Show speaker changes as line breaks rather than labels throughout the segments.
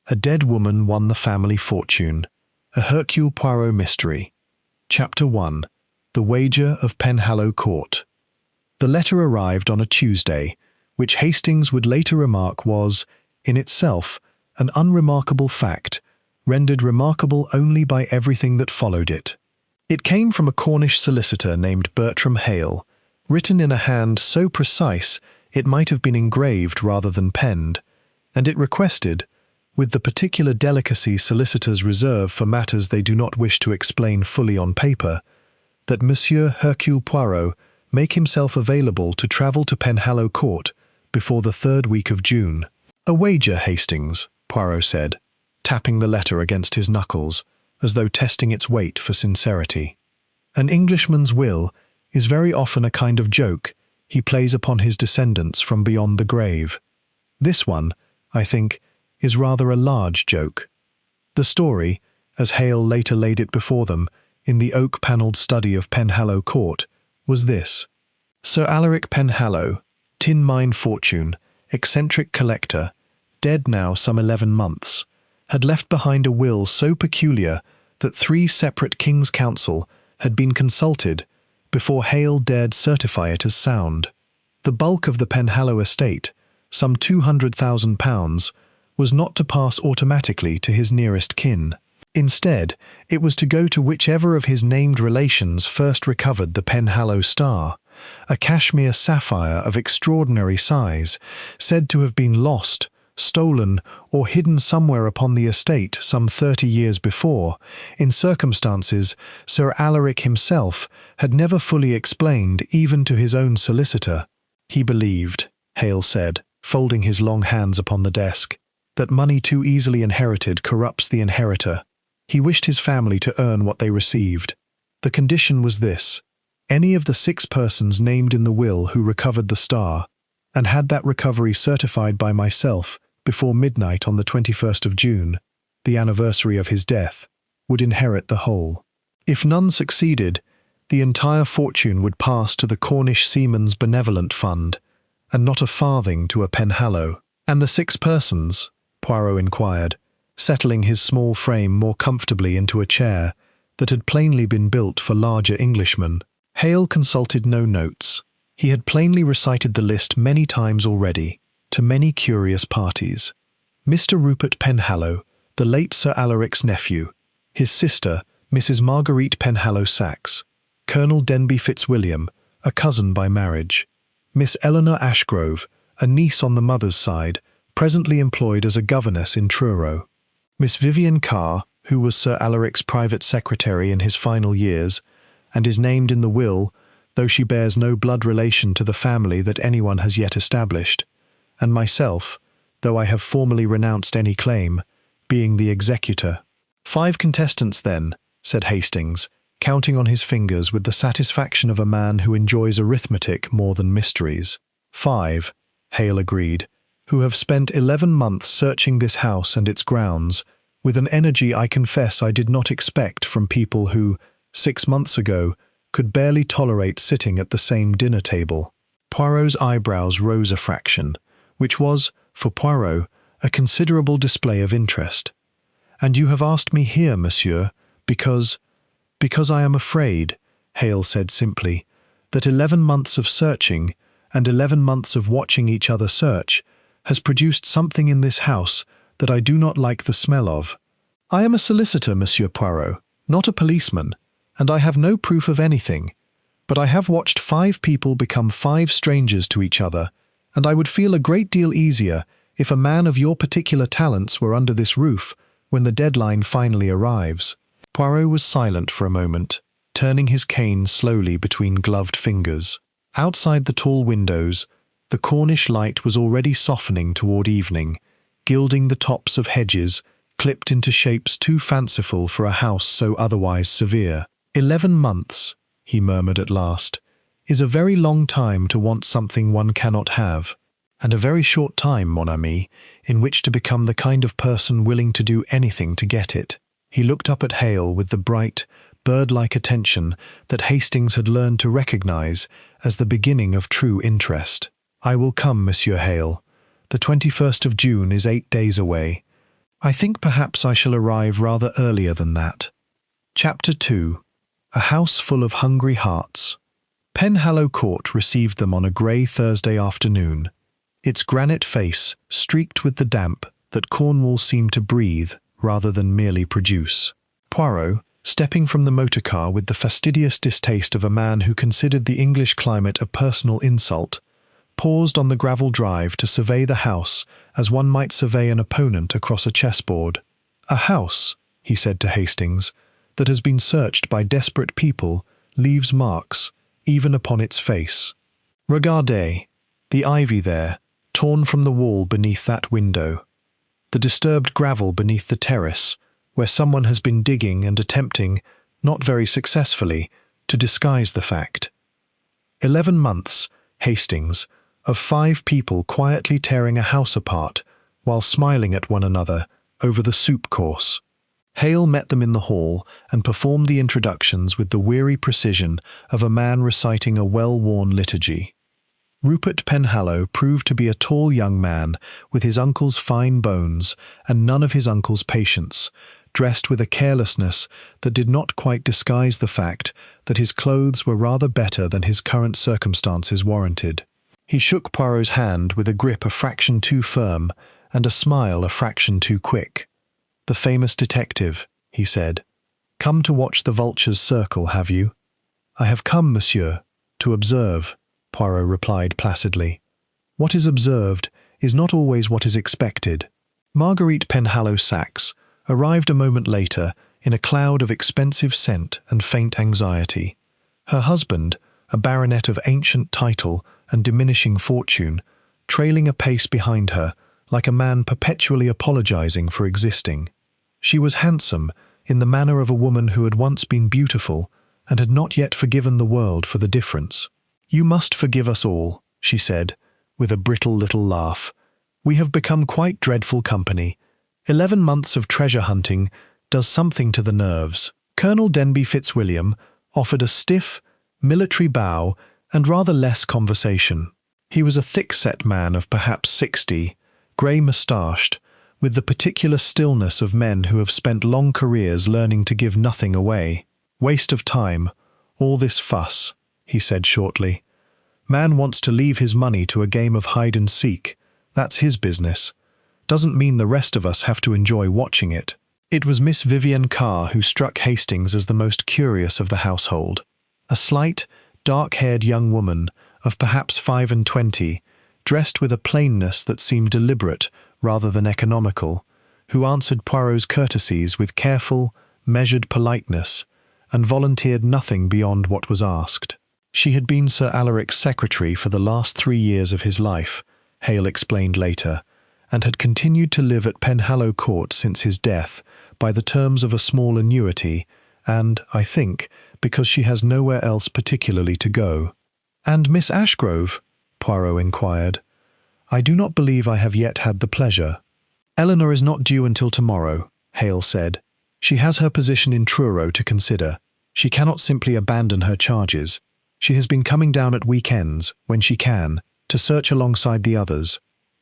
A dead woman won the family fortune. A Hercule Poirot mystery. Chapter 1. The Wager of Penhallow Court. The letter arrived on a Tuesday, which Hastings would later remark was, in itself, an unremarkable fact, rendered remarkable only by everything that followed it. It came from a Cornish solicitor named Bertram Hale, written in a hand so precise it might have been engraved rather than penned, and it requested, with the particular delicacy solicitors reserve for matters they do not wish to explain fully on paper, that Monsieur Hercule Poirot make himself available to travel to Penhallow Court before the 3rd week of June. "A wager, Hastings," Poirot said, tapping the letter against his knuckles, as though testing its weight for sincerity. "An Englishman's will is very often a kind of joke he plays upon his descendants from beyond the grave. This one, I think, is rather a large joke." The story, as Hale later laid it before them in the oak-panelled study of Penhallow Court, was this. Sir Alaric Penhallow, tin mine fortune, eccentric collector, dead now some 11 months, had left behind a will so peculiar that 3 separate King's Counsel had been consulted before Hale dared certify it as sound. The bulk of the Penhallow estate, some £200,000, was not to pass automatically to his nearest kin. Instead, it was to go to whichever of his named relations first recovered the Penhallow star, a cashmere sapphire of extraordinary size, said to have been lost, stolen, or hidden somewhere upon the estate some 30 years before, in circumstances Sir Alaric himself had never fully explained even to his own solicitor. He believed, Hale said, folding his long hands upon the desk, that money too easily inherited corrupts the inheritor. He wished his family to earn what they received. The condition was this: any of the 6 persons named in the will who recovered the star, and had that recovery certified by myself before midnight on the 21st of June, the anniversary of his death, would inherit the whole. If none succeeded, the entire fortune would pass to the Cornish Seamen's Benevolent Fund, and not a farthing to a Penhallow. "And the 6 persons?" Poirot inquired, settling his small frame more comfortably into a chair that had plainly been built for larger Englishmen. Hale consulted no notes. He had plainly recited the list many times already, to many curious parties. Mr. Rupert Penhallow, the late Sir Alaric's nephew, his sister, Mrs. Marguerite Penhallow Saxe, Colonel Denby Fitzwilliam, a cousin by marriage, Miss Eleanor Ashgrove, a niece on the mother's side, presently employed as a governess in Truro, Miss Vivian Carr, who was Sir Alaric's private secretary in his final years, and is named in the will, though she bears no blood relation to the family that anyone has yet established, and myself, though I have formally renounced any claim, being the executor. 5 contestants then, said Hastings, counting on his fingers with the satisfaction of a man who enjoys arithmetic more than mysteries. 5, Hale agreed, who have spent 11 months searching this house and its grounds, with an energy I confess I did not expect from people who, 6 months ago, could barely tolerate sitting at the same dinner table. Poirot's eyebrows rose a fraction, which was, for Poirot, a considerable display of interest. "And you have asked me here, monsieur, because I am afraid," Hale said simply, "that 11 months of searching, and 11 months of watching each other search, has produced something in this house that I do not like the smell of. I am a solicitor, Monsieur Poirot, not a policeman, and I have no proof of anything, but I have watched 5 people become 5 strangers to each other, and I would feel a great deal easier if a man of your particular talents were under this roof when the deadline finally arrives." Poirot was silent for a moment, turning his cane slowly between gloved fingers. Outside the tall windows, the Cornish light was already softening toward evening, gilding the tops of hedges, clipped into shapes too fanciful for a house so otherwise severe. 11 months, he murmured at last, is a very long time to want something one cannot have, and a very short time, mon ami, in which to become the kind of person willing to do anything to get it. He looked up at Hale with the bright, bird-like attention that Hastings had learned to recognize as the beginning of true interest. "I will come, Monsieur Hale. The 21st of June is 8 days away. I think perhaps I shall arrive rather earlier than that. Chapter 2. A House Full of Hungry Hearts. Penhallow Court received them on a grey Thursday afternoon, its granite face streaked with the damp that Cornwall seemed to breathe rather than merely produce. Poirot, stepping from the motor car with the fastidious distaste of a man who considered the English climate a personal insult, paused on the gravel drive to survey the house as one might survey an opponent across a chessboard. "A house," he said to Hastings, "that has been searched by desperate people leaves marks, even upon its face. Regardez, the ivy there, torn from the wall beneath that window. The disturbed gravel beneath the terrace, where someone has been digging and attempting, not very successfully, to disguise the fact. 11 months, Hastings, of 5 people quietly tearing a house apart while smiling at one another over the soup course." Hale met them in the hall and performed the introductions with the weary precision of a man reciting a well-worn liturgy. Rupert Penhallow proved to be a tall young man with his uncle's fine bones and none of his uncle's patience, dressed with a carelessness that did not quite disguise the fact that his clothes were rather better than his current circumstances warranted. He shook Poirot's hand with a grip a fraction too firm and a smile a fraction too quick. "The famous detective," he said. "Come to watch the vultures circle, have you?" "I have come, monsieur, to observe," Poirot replied placidly. "What is observed is not always what is expected." Marguerite Penhallow Saxe arrived a moment later in a cloud of expensive scent and faint anxiety. Her husband, a baronet of ancient title and diminishing fortune, trailing a pace behind her, like a man perpetually apologizing for existing. She was handsome, in the manner of a woman who had once been beautiful and had not yet forgiven the world for the difference. "You must forgive us all," she said, with a brittle little laugh. "We have become quite dreadful company. 11 months of treasure hunting does something to the nerves." Colonel Denby Fitzwilliam offered a stiff, military bow and rather less conversation. He was a thick-set man of perhaps 60, grey-moustached, with the particular stillness of men who have spent long careers learning to give nothing away. "Waste of time, all this fuss," he said shortly. "Man wants to leave his money to a game of hide-and-seek. That's his business. Doesn't mean the rest of us have to enjoy watching it." It was Miss Vivienne Carr who struck Hastings as the most curious of the household. A slight, dark-haired young woman of perhaps 25, dressed with a plainness that seemed deliberate rather than economical, who answered Poirot's courtesies with careful, measured politeness, and volunteered nothing beyond what was asked. She had been Sir Alaric's secretary for the last 3 years of his life, Hale explained later, and had continued to live at Penhallow Court since his death by the terms of a small annuity, and, I think, because she has nowhere else particularly to go. "And Miss Ashgrove?" Poirot inquired. "I do not believe I have yet had the pleasure." "Eleanor is not due until tomorrow," Hale said. "She has her position in Truro to consider. She cannot simply abandon her charges. She has been coming down at weekends, when she can, to search alongside the others.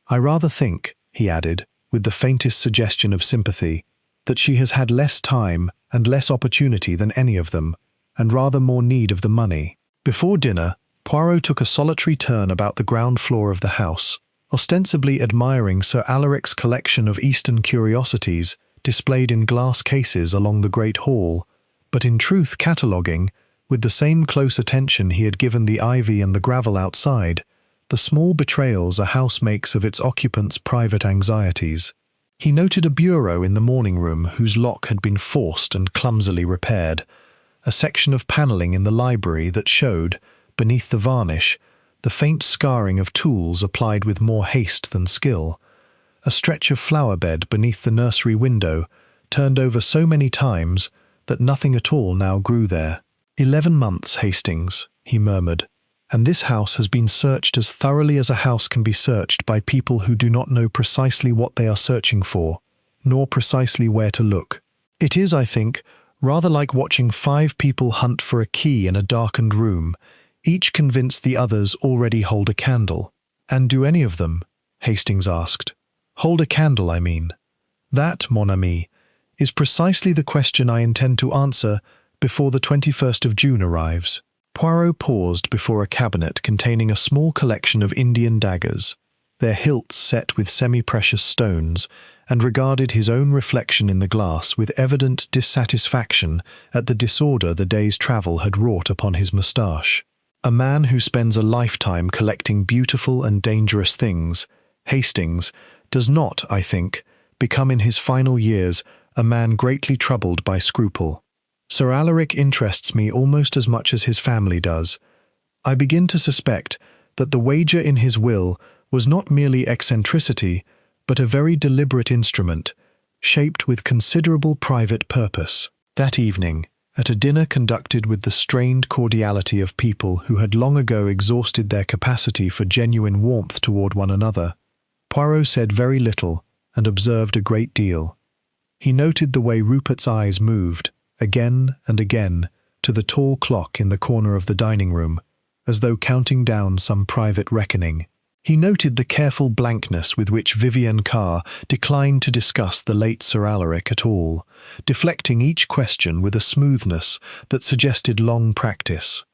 I rather think," he added, with the faintest suggestion of sympathy, "that she has had less time and less opportunity than any of them, and rather more need of the money." Before dinner, Poirot took a solitary turn about the ground floor of the house, ostensibly admiring Sir Alaric's collection of Eastern curiosities displayed in glass cases along the great hall, but in truth cataloguing, with the same close attention he had given the ivy and the gravel outside, the small betrayals a house makes of its occupants' private anxieties. He noted a bureau in the morning room whose lock had been forced and clumsily repaired, a section of panelling in the library that showed, beneath the varnish, the faint scarring of tools applied with more haste than skill, a stretch of flower bed beneath the nursery window, turned over so many times that nothing at all now grew there. 11 months, Hastings," he murmured, "and this house has been searched as thoroughly as a house can be searched by people who do not know precisely what they are searching for, nor precisely where to look. It is, I think, rather like watching 5 people hunt for a key in a darkened room, each convinced the others already hold a candle." "And do any of them?" Hastings asked. "Hold a candle, I mean." That, mon ami, is precisely the question I intend to answer before the 21st of June arrives. Poirot paused before a cabinet containing a small collection of Indian daggers, their hilts set with semi-precious stones, and regarded his own reflection in the glass with evident dissatisfaction at the disorder the day's travel had wrought upon his moustache. A man who spends a lifetime collecting beautiful and dangerous things, Hastings, does not, I think, become in his final years a man greatly troubled by scruple. Sir Alaric interests me almost as much as his family does. I begin to suspect that the wager in his will was not merely eccentricity, but a very deliberate instrument, shaped with considerable private purpose. That evening, at a dinner conducted with the strained cordiality of people who had long ago exhausted their capacity for genuine warmth toward one another, Poirot said very little and observed a great deal. He noted the way Rupert's eyes moved, again and again, to the tall clock in the corner of the dining room, as though counting down some private reckoning. He noted the careful blankness with which Vivienne Carr declined to discuss the late Sir Alaric at all, deflecting each question with a smoothness that suggested long practice.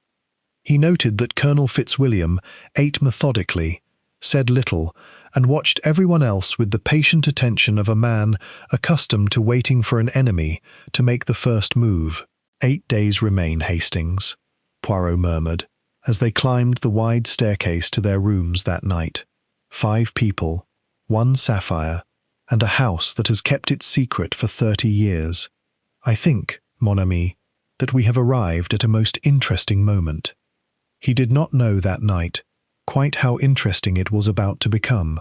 He noted that Colonel Fitzwilliam ate methodically, said little, and watched everyone else with the patient attention of a man accustomed to waiting for an enemy to make the first move. 8 days remain, Hastings, Poirot murmured, as they climbed the wide staircase to their rooms that night. 5 people, 1 sapphire, and a house that has kept its secret for 30 years. I think, mon ami, that we have arrived at a most interesting moment. He did not know that night quite how interesting it was about to become.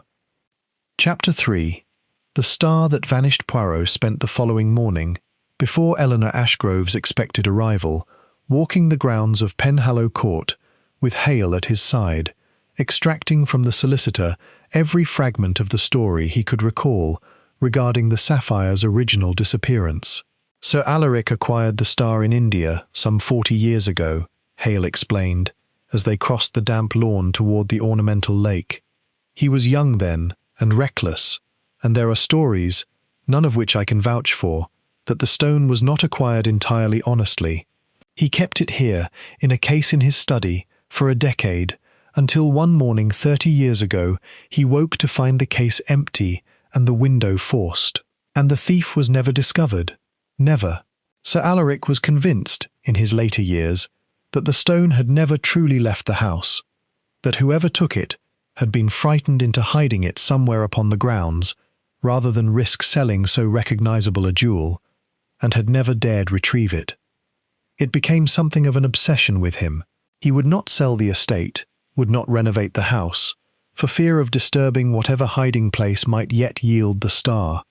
Chapter 3. The star that vanished. Poirot spent the following morning, before Eleanor Ashgrove's expected arrival, walking the grounds of Penhallow Court, with Hale at his side, extracting from the solicitor every fragment of the story he could recall regarding the sapphire's original disappearance. Sir Alaric acquired the star in India some 40 years ago, Hale explained, as they crossed the damp lawn toward the ornamental lake. He was young then, and reckless, and there are stories, none of which I can vouch for, that the stone was not acquired entirely honestly. He kept it here, in a case in his study, for a decade, until one morning 30 years ago he woke to find the case empty and the window forced. And the thief was never discovered. Never. Sir Alaric was convinced, in his later years, that the stone had never truly left the house, that whoever took it had been frightened into hiding it somewhere upon the grounds, rather than risk selling so recognizable a jewel, and had never dared retrieve it. It became something of an obsession with him. He would not sell the estate, would not renovate the house, for fear of disturbing whatever hiding place might yet yield the star.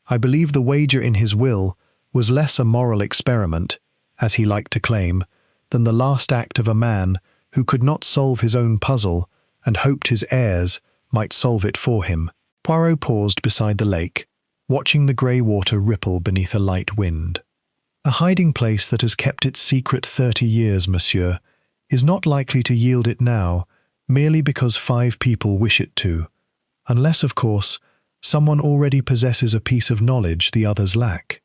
I believe the wager in his will was less a moral experiment, as he liked to claim, than the last act of a man who could not solve his own puzzle and hoped his heirs might solve it for him. Poirot paused beside the lake, watching the grey water ripple beneath a light wind. A hiding place that has kept its secret 30 years, monsieur, is not likely to yield it now, merely because 5 people wish it to, unless, of course, someone already possesses a piece of knowledge the others lack.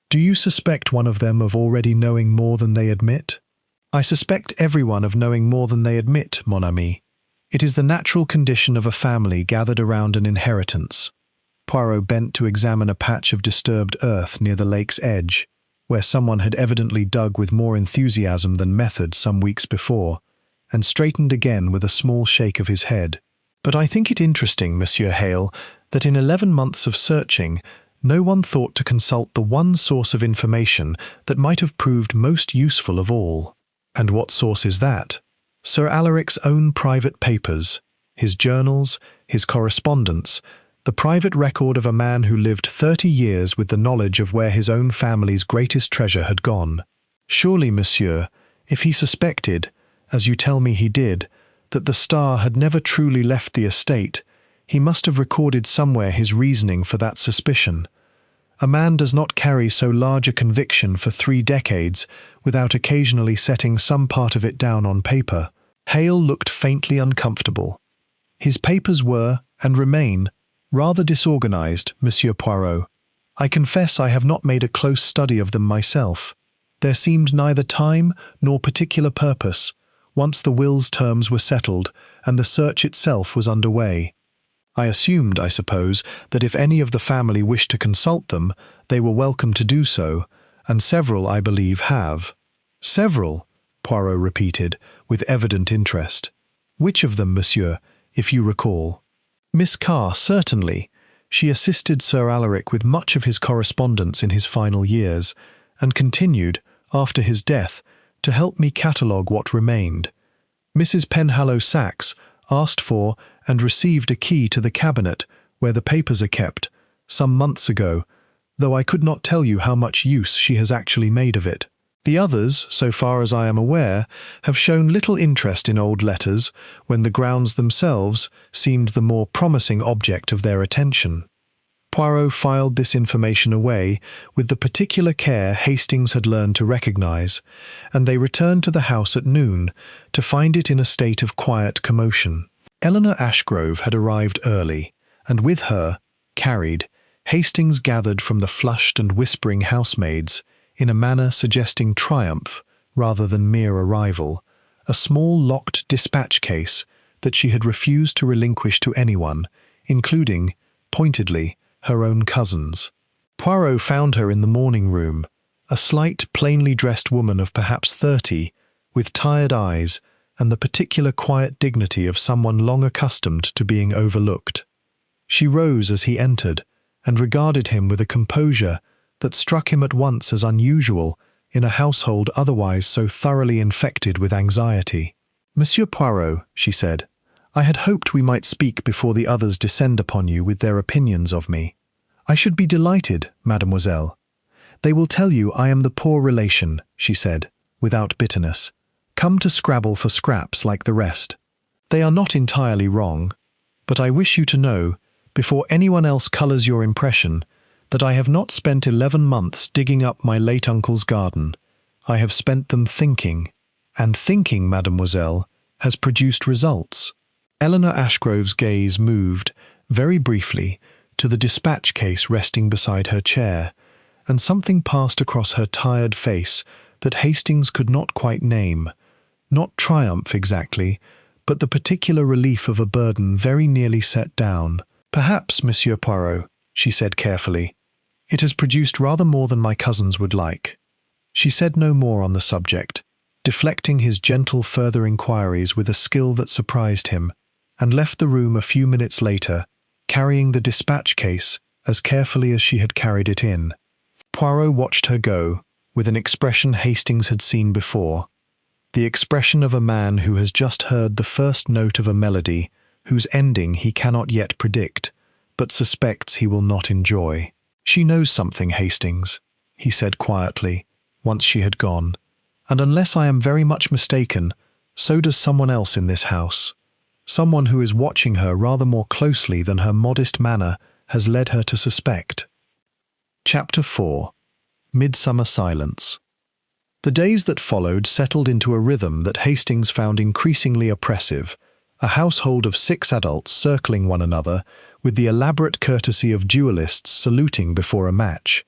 Do you suspect one of them of already knowing more than they admit? I suspect everyone of knowing more than they admit, mon ami. It is the natural condition of a family gathered around an inheritance. Poirot bent to examine a patch of disturbed earth near the lake's edge, where someone had evidently dug with more enthusiasm than method some weeks before, and straightened again with a small shake of his head. But I think it interesting, Monsieur Hale, that in 11 months of searching, no one thought to consult the one source of information that might have proved most useful of all. And what source is that? Sir Alaric's own private papers, his journals, his correspondence, the private record of a man who lived 30 years with the knowledge of where his own family's greatest treasure had gone. Surely, monsieur, if he suspected, as you tell me he did, that the star had never truly left the estate, he must have recorded somewhere his reasoning for that suspicion. A man does not carry so large a conviction for 3 decades without occasionally setting some part of it down on paper. Hale looked faintly uncomfortable. His papers were, and remain, rather disorganized, Monsieur Poirot. I confess I have not made a close study of them myself. There seemed neither time nor particular purpose, once the will's terms were settled and the search itself was underway. I assumed, I suppose, that if any of the family wished to consult them, they were welcome to do so, and several, I believe, have. Several, Poirot repeated, with evident interest. Which of them, monsieur, if you recall? Miss Carr, certainly. She assisted Sir Alaric with much of his correspondence in his final years, and continued, after his death, to help me catalogue what remained. Mrs. Penhallow Saxe asked for and received a key to the cabinet where the papers are kept, some months ago, though I could not tell you how much use she has actually made of it. The others, so far as I am aware, have shown little interest in old letters when the grounds themselves seemed the more promising object of their attention. Poirot filed this information away with the particular care Hastings had learned to recognize, and they returned to the house at noon to find it in a state of quiet commotion. Eleanor Ashgrove had arrived early, and with her, carried, Hastings gathered from the flushed and whispering housemaids, in a manner suggesting triumph rather than mere arrival, a small locked dispatch case that she had refused to relinquish to anyone, including, pointedly, her own cousins. Poirot found her in the morning room, a slight, plainly dressed woman of perhaps 30, with tired eyes and the particular quiet dignity of someone long accustomed to being overlooked. She rose as he entered and regarded him with a composure that struck him at once as unusual in a household otherwise so thoroughly infected with anxiety. "Monsieur Poirot," she said, "I had hoped we might speak before the others descend upon you with their opinions of me. I should be delighted, mademoiselle. They will tell you I am the poor relation," she said, without bitterness, "come to scrabble for scraps like the rest. They are not entirely wrong, but I wish you to know, before anyone else colours your impression, that I have not spent 11 months digging up my late uncle's garden. I have spent them thinking, and thinking, mademoiselle, has produced results." Eleanor Ashgrove's gaze moved, very briefly, to the dispatch case resting beside her chair, and something passed across her tired face that Hastings could not quite name. Not triumph exactly, but the particular relief of a burden very nearly set down. "Perhaps, Monsieur Poirot," she said carefully, "it has produced rather more than my cousins would like." She said no more on the subject, deflecting his gentle further inquiries with a skill that surprised him, and left the room a few minutes later, carrying the dispatch case as carefully as she had carried it in. Poirot watched her go, with an expression Hastings had seen before, the expression of a man who has just heard the first note of a melody whose ending he cannot yet predict, but suspects he will not enjoy. "She knows something, Hastings," he said quietly, once she had gone, "and unless I am very much mistaken, so does someone else in this house. Someone who is watching her rather more closely than her modest manner has led her to suspect." Chapter 4. Midsummer Silence. The days that followed settled into a rhythm that Hastings found increasingly oppressive, a household of 6 adults circling one another, with the elaborate courtesy of duelists saluting before a match,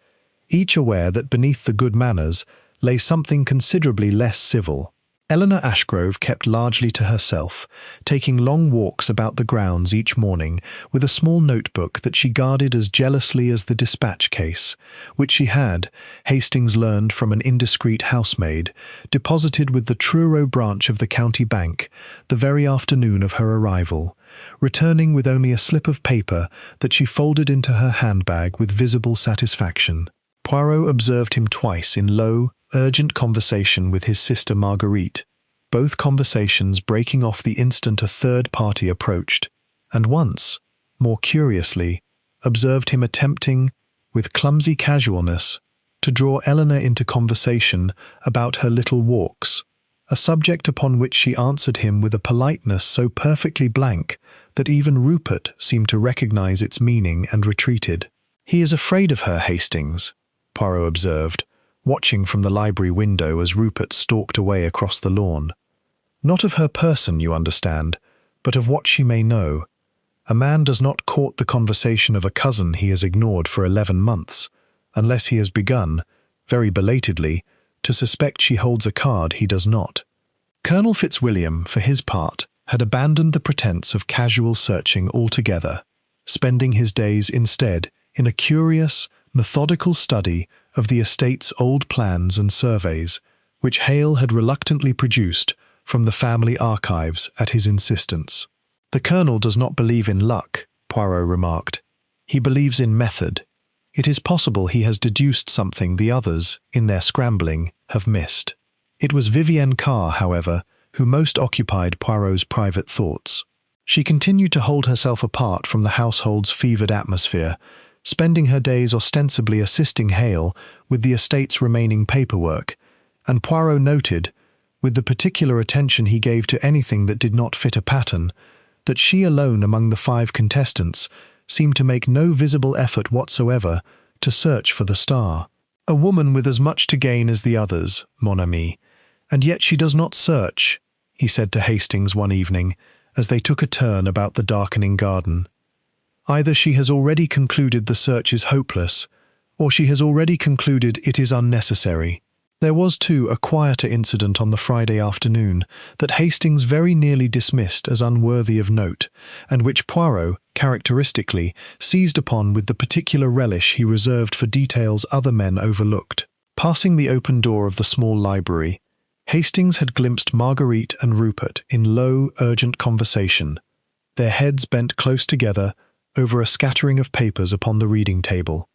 each aware that beneath the good manners lay something considerably less civil. Eleanor Ashgrove kept largely to herself, taking long walks about the grounds each morning with a small notebook that she guarded as jealously as the dispatch case, which she had, Hastings learned from an indiscreet housemaid, deposited with the Truro branch of the county bank the very afternoon of her arrival, returning with only a slip of paper that she folded into her handbag with visible satisfaction. Poirot observed him twice in low, urgent conversation with his sister Marguerite, both conversations breaking off the instant a third party approached, and once, more curiously, observed him attempting, with clumsy casualness, to draw Eleanor into conversation about her little walks, a subject upon which she answered him with a politeness so perfectly blank that even Rupert seemed to recognize its meaning and retreated. "He is afraid of her, Hastings," Poirot observed, watching from the library window as Rupert stalked away across the lawn. "Not of her person, you understand, but of what she may know. A man does not court the conversation of a cousin he has ignored for 11 months, unless he has begun, very belatedly, to suspect she holds a card he does not. Colonel Fitzwilliam, for his part, had abandoned the pretense of casual searching altogether, spending his days instead in a curious, methodical study of the estate's old plans and surveys, which Hale had reluctantly produced from the family archives at his insistence. "The Colonel does not believe in luck," Poirot remarked. "He believes in method. It is possible he has deduced something the others, in their scrambling, have missed." It was Vivienne Carr, however, who most occupied Poirot's private thoughts. She continued to hold herself apart from the household's fevered atmosphere, spending her days ostensibly assisting Hale with the estate's remaining paperwork, and Poirot noted, with the particular attention he gave to anything that did not fit a pattern, that she alone among the 5 contestants seemed to make no visible effort whatsoever to search for the star. "A woman with as much to gain as the others, mon ami, and yet she does not search," he said to Hastings one evening, as they took a turn about the darkening garden. "Either she has already concluded the search is hopeless, or she has already concluded it is unnecessary." There was, too, a quieter incident on the Friday afternoon that Hastings very nearly dismissed as unworthy of note, and which Poirot, characteristically, seized upon with the particular relish he reserved for details other men overlooked. Passing the open door of the small library, Hastings had glimpsed Marguerite and Rupert in low, urgent conversation, their heads bent close together over a scattering of papers upon the reading table,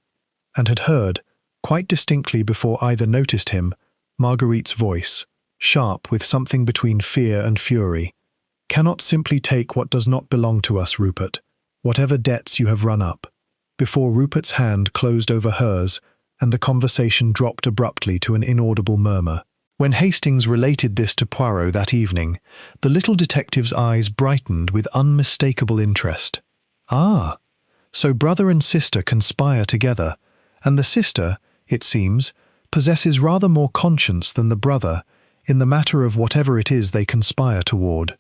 and had heard, quite distinctly before either noticed him, Marguerite's voice, sharp with something between fear and fury. "Cannot simply take what does not belong to us, Rupert, whatever debts you have run up," before Rupert's hand closed over hers and the conversation dropped abruptly to an inaudible murmur. When Hastings related this to Poirot that evening, the little detective's eyes brightened with unmistakable interest. "Ah, so brother and sister conspire together, and the sister, it seems, possesses rather more conscience than the brother in the matter of whatever it is they conspire toward.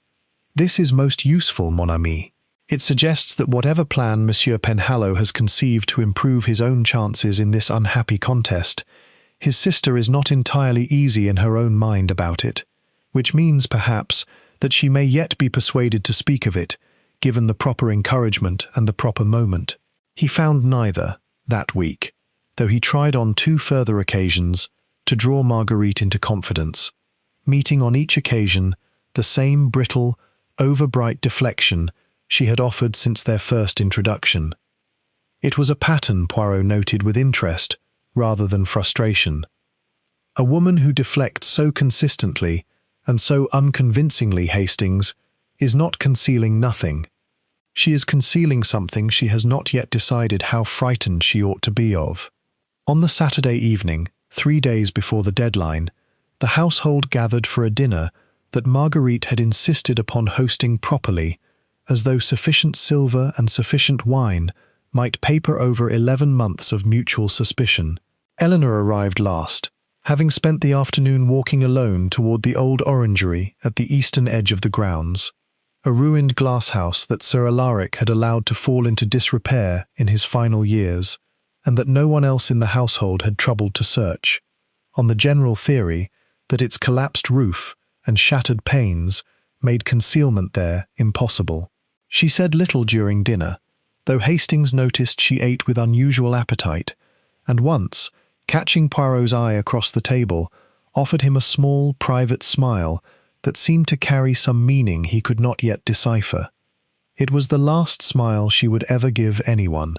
This is most useful, mon ami. It suggests that whatever plan Monsieur Penhallow has conceived to improve his own chances in this unhappy contest, his sister is not entirely easy in her own mind about it, which means, perhaps, that she may yet be persuaded to speak of it, given the proper encouragement and the proper moment." He found neither, that week, though he tried on 2 further occasions to draw Marguerite into confidence, meeting on each occasion the same brittle, overbright deflection she had offered since their first introduction. It was a pattern Poirot noted with interest rather than frustration. A woman who deflects so consistently and so unconvincingly, Hastings, is not concealing nothing. She is concealing something she has not yet decided how frightened she ought to be of. On the Saturday evening, 3 days before the deadline, the household gathered for a dinner that Marguerite had insisted upon hosting properly, as though sufficient silver and sufficient wine might paper over 11 months of mutual suspicion. Eleanor arrived last, having spent the afternoon walking alone toward the old orangery at the eastern edge of the grounds, a ruined glasshouse that Sir Alaric had allowed to fall into disrepair in his final years, and that no one else in the household had troubled to search, on the general theory that its collapsed roof and shattered panes made concealment there impossible. She said little during dinner, though Hastings noticed she ate with unusual appetite, and once, catching Poirot's eye across the table, offered him a small, private smile that seemed to carry some meaning he could not yet decipher. It was the last smile she would ever give anyone.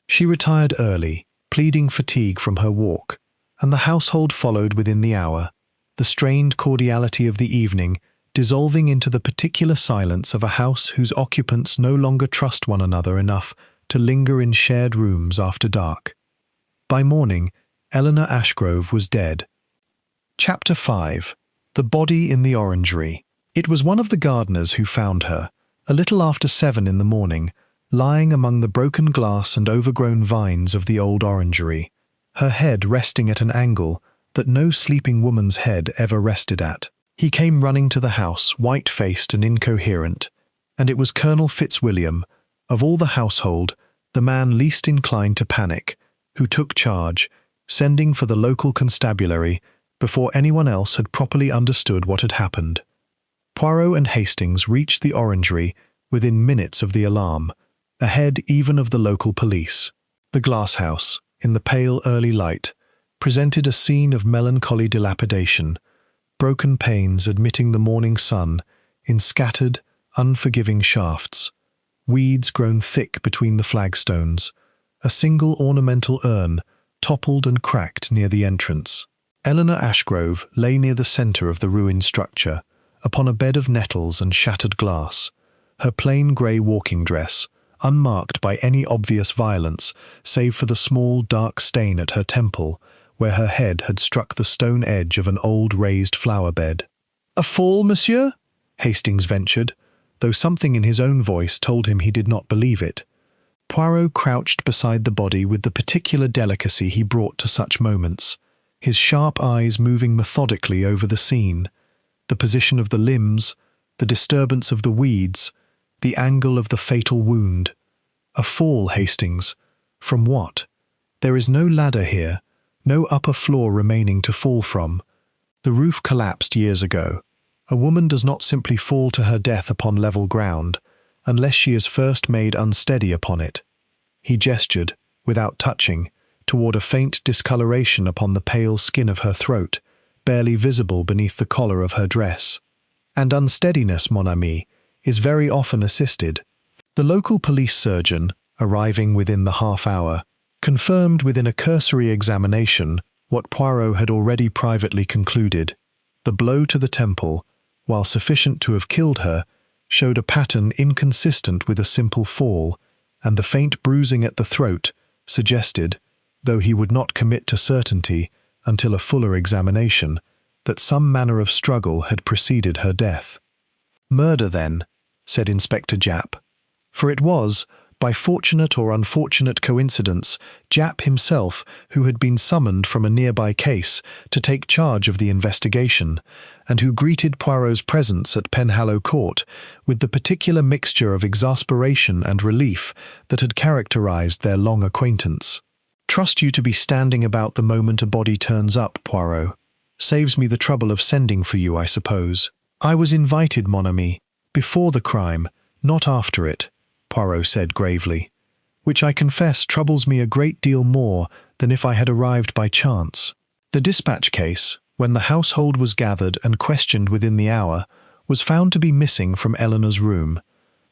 She retired early, pleading fatigue from her walk, and the household followed within the hour, the strained cordiality of the evening dissolving into the particular silence of a house whose occupants no longer trust one another enough to linger in shared rooms after dark. By morning, Eleanor Ashgrove was dead. Chapter 5. The Body in the Orangery. It was one of the gardeners who found her, a little after 7 in the morning, lying among the broken glass and overgrown vines of the old orangery, her head resting at an angle that no sleeping woman's head ever rested at. He came running to the house, white-faced and incoherent, and it was Colonel Fitzwilliam, of all the household, the man least inclined to panic, who took charge, sending for the local constabulary before anyone else had properly understood what had happened. Poirot and Hastings reached the orangery within minutes of the alarm, ahead even of the local police. The glasshouse, in the pale early light, presented a scene of melancholy dilapidation, broken panes admitting the morning sun in scattered, unforgiving shafts, weeds grown thick between the flagstones, a single ornamental urn toppled and cracked near the entrance. Eleanor Ashgrove lay near the centre of the ruined structure, upon a bed of nettles and shattered glass, her plain grey walking dress, unmarked by any obvious violence save for the small dark stain at her temple, where her head had struck the stone edge of an old raised flower bed. "A fall, monsieur?" Hastings ventured, though something in his own voice told him he did not believe it. Poirot crouched beside the body with the particular delicacy he brought to such moments, his sharp eyes moving methodically over the scene, the position of the limbs, the disturbance of the weeds, the angle of the fatal wound. "A fall, Hastings. From what? There is no ladder here, no upper floor remaining to fall from. The roof collapsed years ago. A woman does not simply fall to her death upon level ground, unless she is first made unsteady upon it." He gestured, without touching, toward a faint discoloration upon the pale skin of her throat, barely visible beneath the collar of her dress. "And unsteadiness, mon ami, is very often assisted." The local police surgeon, arriving within the half-hour, confirmed within a cursory examination what Poirot had already privately concluded. The blow to the temple, while sufficient to have killed her, showed a pattern inconsistent with a simple fall, and the faint bruising at the throat suggested, though he would not commit to certainty until a fuller examination, that some manner of struggle had preceded her death. "Murder, then," said Inspector Japp, for it was, by fortunate or unfortunate coincidence, Japp himself who had been summoned from a nearby case to take charge of the investigation, and who greeted Poirot's presence at Penhallow Court with the particular mixture of exasperation and relief that had characterized their long acquaintance. "Trust you to be standing about the moment a body turns up, Poirot. Saves me the trouble of sending for you, I suppose." "I was invited, mon ami, before the crime, not after it," Poirot said gravely, "which I confess troubles me a great deal more than if I had arrived by chance." The dispatch case, when the household was gathered and questioned within the hour, was found to be missing from Eleanor's room,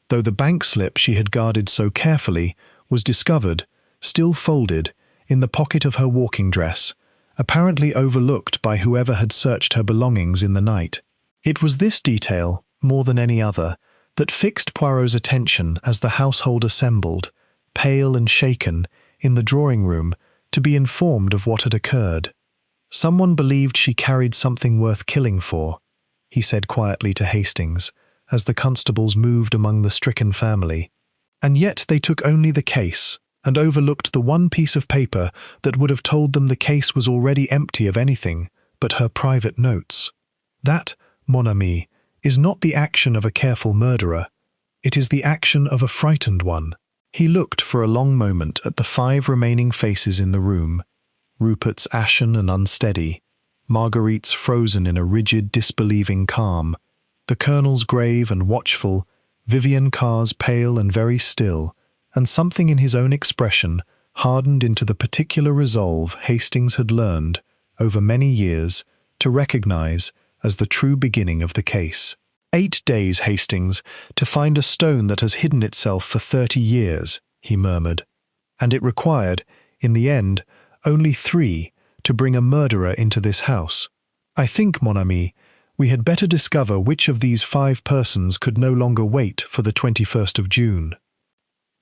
though the bank slip she had guarded so carefully was discovered, still folded, in the pocket of her walking dress, apparently overlooked by whoever had searched her belongings in the night. It was this detail, more than any other, that fixed Poirot's attention as the household assembled, pale and shaken, in the drawing-room to be informed of what had occurred. "Someone believed she carried something worth killing for," he said quietly to Hastings, as the constables moved among the stricken family. "And yet they took only the case, and overlooked the one piece of paper that would have told them the case was already empty of anything but her private notes. That, mon ami, is not the action of a careful murderer. It is the action of a frightened one." He looked for a long moment at the 5 remaining faces in the room, Rupert's ashen and unsteady, Marguerite's frozen in a rigid, disbelieving calm, the Colonel's grave and watchful, Vivian Carr's pale and very still, and something in his own expression hardened into the particular resolve Hastings had learned, over many years, to recognize as the true beginning of the case. 8 days, Hastings, to find a stone that has hidden itself for 30 years, he murmured. And it required, in the end, only 3 to bring a murderer into this house. I think, mon ami, we had better discover which of these 5 persons could no longer wait for the 21st of June.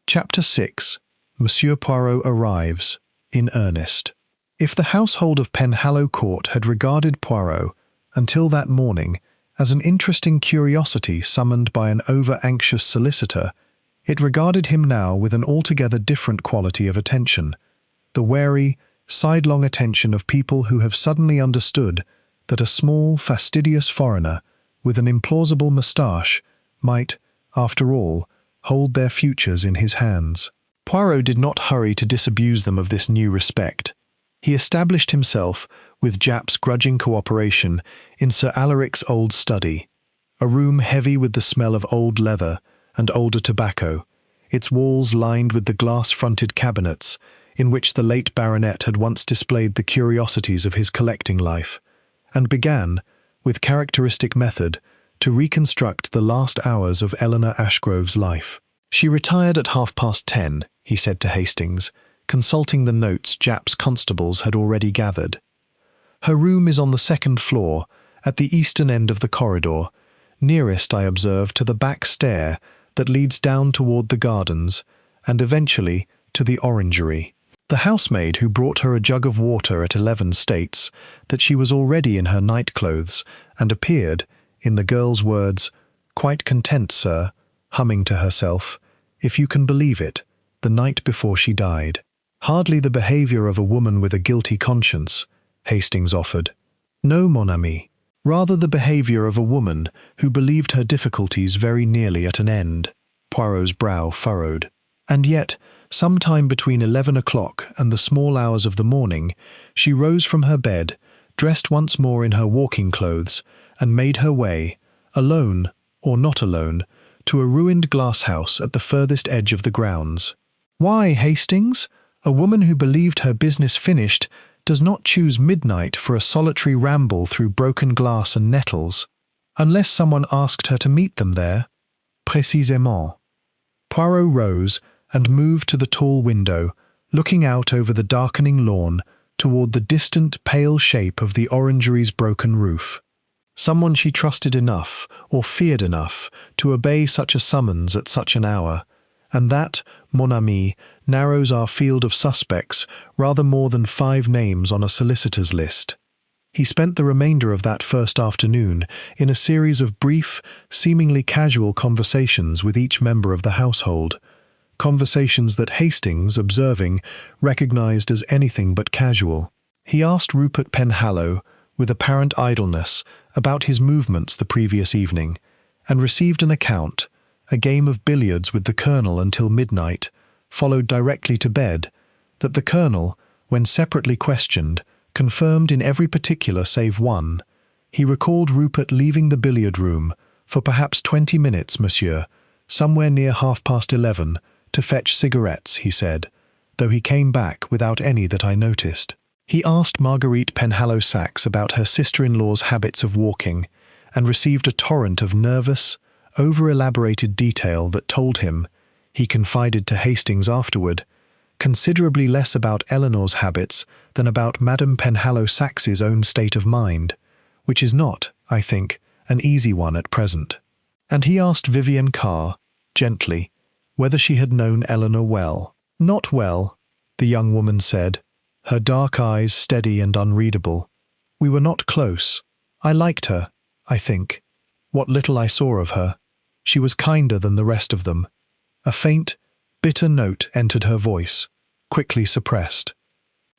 Chapter 6. Monsieur Poirot arrives, in earnest. If the household of Penhallow Court had regarded Poirot, until that morning, as an interesting curiosity summoned by an over-anxious solicitor, it regarded him now with an altogether different quality of attention, the wary, sidelong attention of people who have suddenly understood that a small, fastidious foreigner with an implausible moustache might, after all, hold their futures in his hands. Poirot did not hurry to disabuse them of this new respect. He established himself, with Japp's grudging cooperation, in Sir Alaric's old study, a room heavy with the smell of old leather and older tobacco, its walls lined with the glass-fronted cabinets in which the late baronet had once displayed the curiosities of his collecting life, and began, with characteristic method, to reconstruct the last hours of Eleanor Ashgrove's life. She retired at 10:30, he said to Hastings, consulting the notes Japp's constables had already gathered. Her room is on the second floor, at the eastern end of the corridor, nearest, I observed, to the back stair that leads down toward the gardens, and eventually to the orangery. The housemaid who brought her a jug of water at 11 states that she was already in her nightclothes and appeared, in the girl's words, "quite content, sir," humming to herself, "if you can believe it, the night before she died." "Hardly the behaviour of a woman with a guilty conscience," Hastings offered. "No, mon ami. Rather the behaviour of a woman who believed her difficulties very nearly at an end." Poirot's brow furrowed. "And yet, some time between 11 o'clock and the small hours of the morning, she rose from her bed, dressed once more in her walking clothes, and made her way, alone or not alone, to a ruined glass-house at the furthest edge of the grounds. Why, Hastings? A woman who believed her business finished does not choose midnight for a solitary ramble through broken glass and nettles, unless someone asked her to meet them there. Précisément." Poirot rose and moved to the tall window, looking out over the darkening lawn toward the distant pale shape of the orangery's broken roof. Someone she trusted enough, or feared enough, to obey such a summons at such an hour, and that, mon ami, narrows our field of suspects rather more than 5 names on a solicitor's list. He spent the remainder of that first afternoon in a series of brief, seemingly casual conversations with each member of the household, conversations that Hastings, observing, recognized as anything but casual. He asked Rupert Penhallow, with apparent idleness, about his movements the previous evening, and received an account, a game of billiards with the Colonel until midnight, followed directly to bed, that the Colonel, when separately questioned, confirmed in every particular save one. He recalled Rupert leaving the billiard room, for perhaps 20 minutes, monsieur, somewhere near 11:30, to fetch cigarettes, he said, though he came back without any that I noticed. He asked Marguerite Penhallow-Sachs about her sister-in-law's habits of walking, and received a torrent of nervous, over-elaborated detail that told him, he confided to Hastings afterward, considerably less about Eleanor's habits than about Madame Penhallow-Sachs's own state of mind, which is not, I think, an easy one at present. And he asked Vivienne Carr, gently, whether she had known Eleanor well. "Not well," the young woman said, her dark eyes steady and unreadable. "We were not close. I liked her, I think. What little I saw of her. She was kinder than the rest of them." A faint, bitter note entered her voice, quickly suppressed.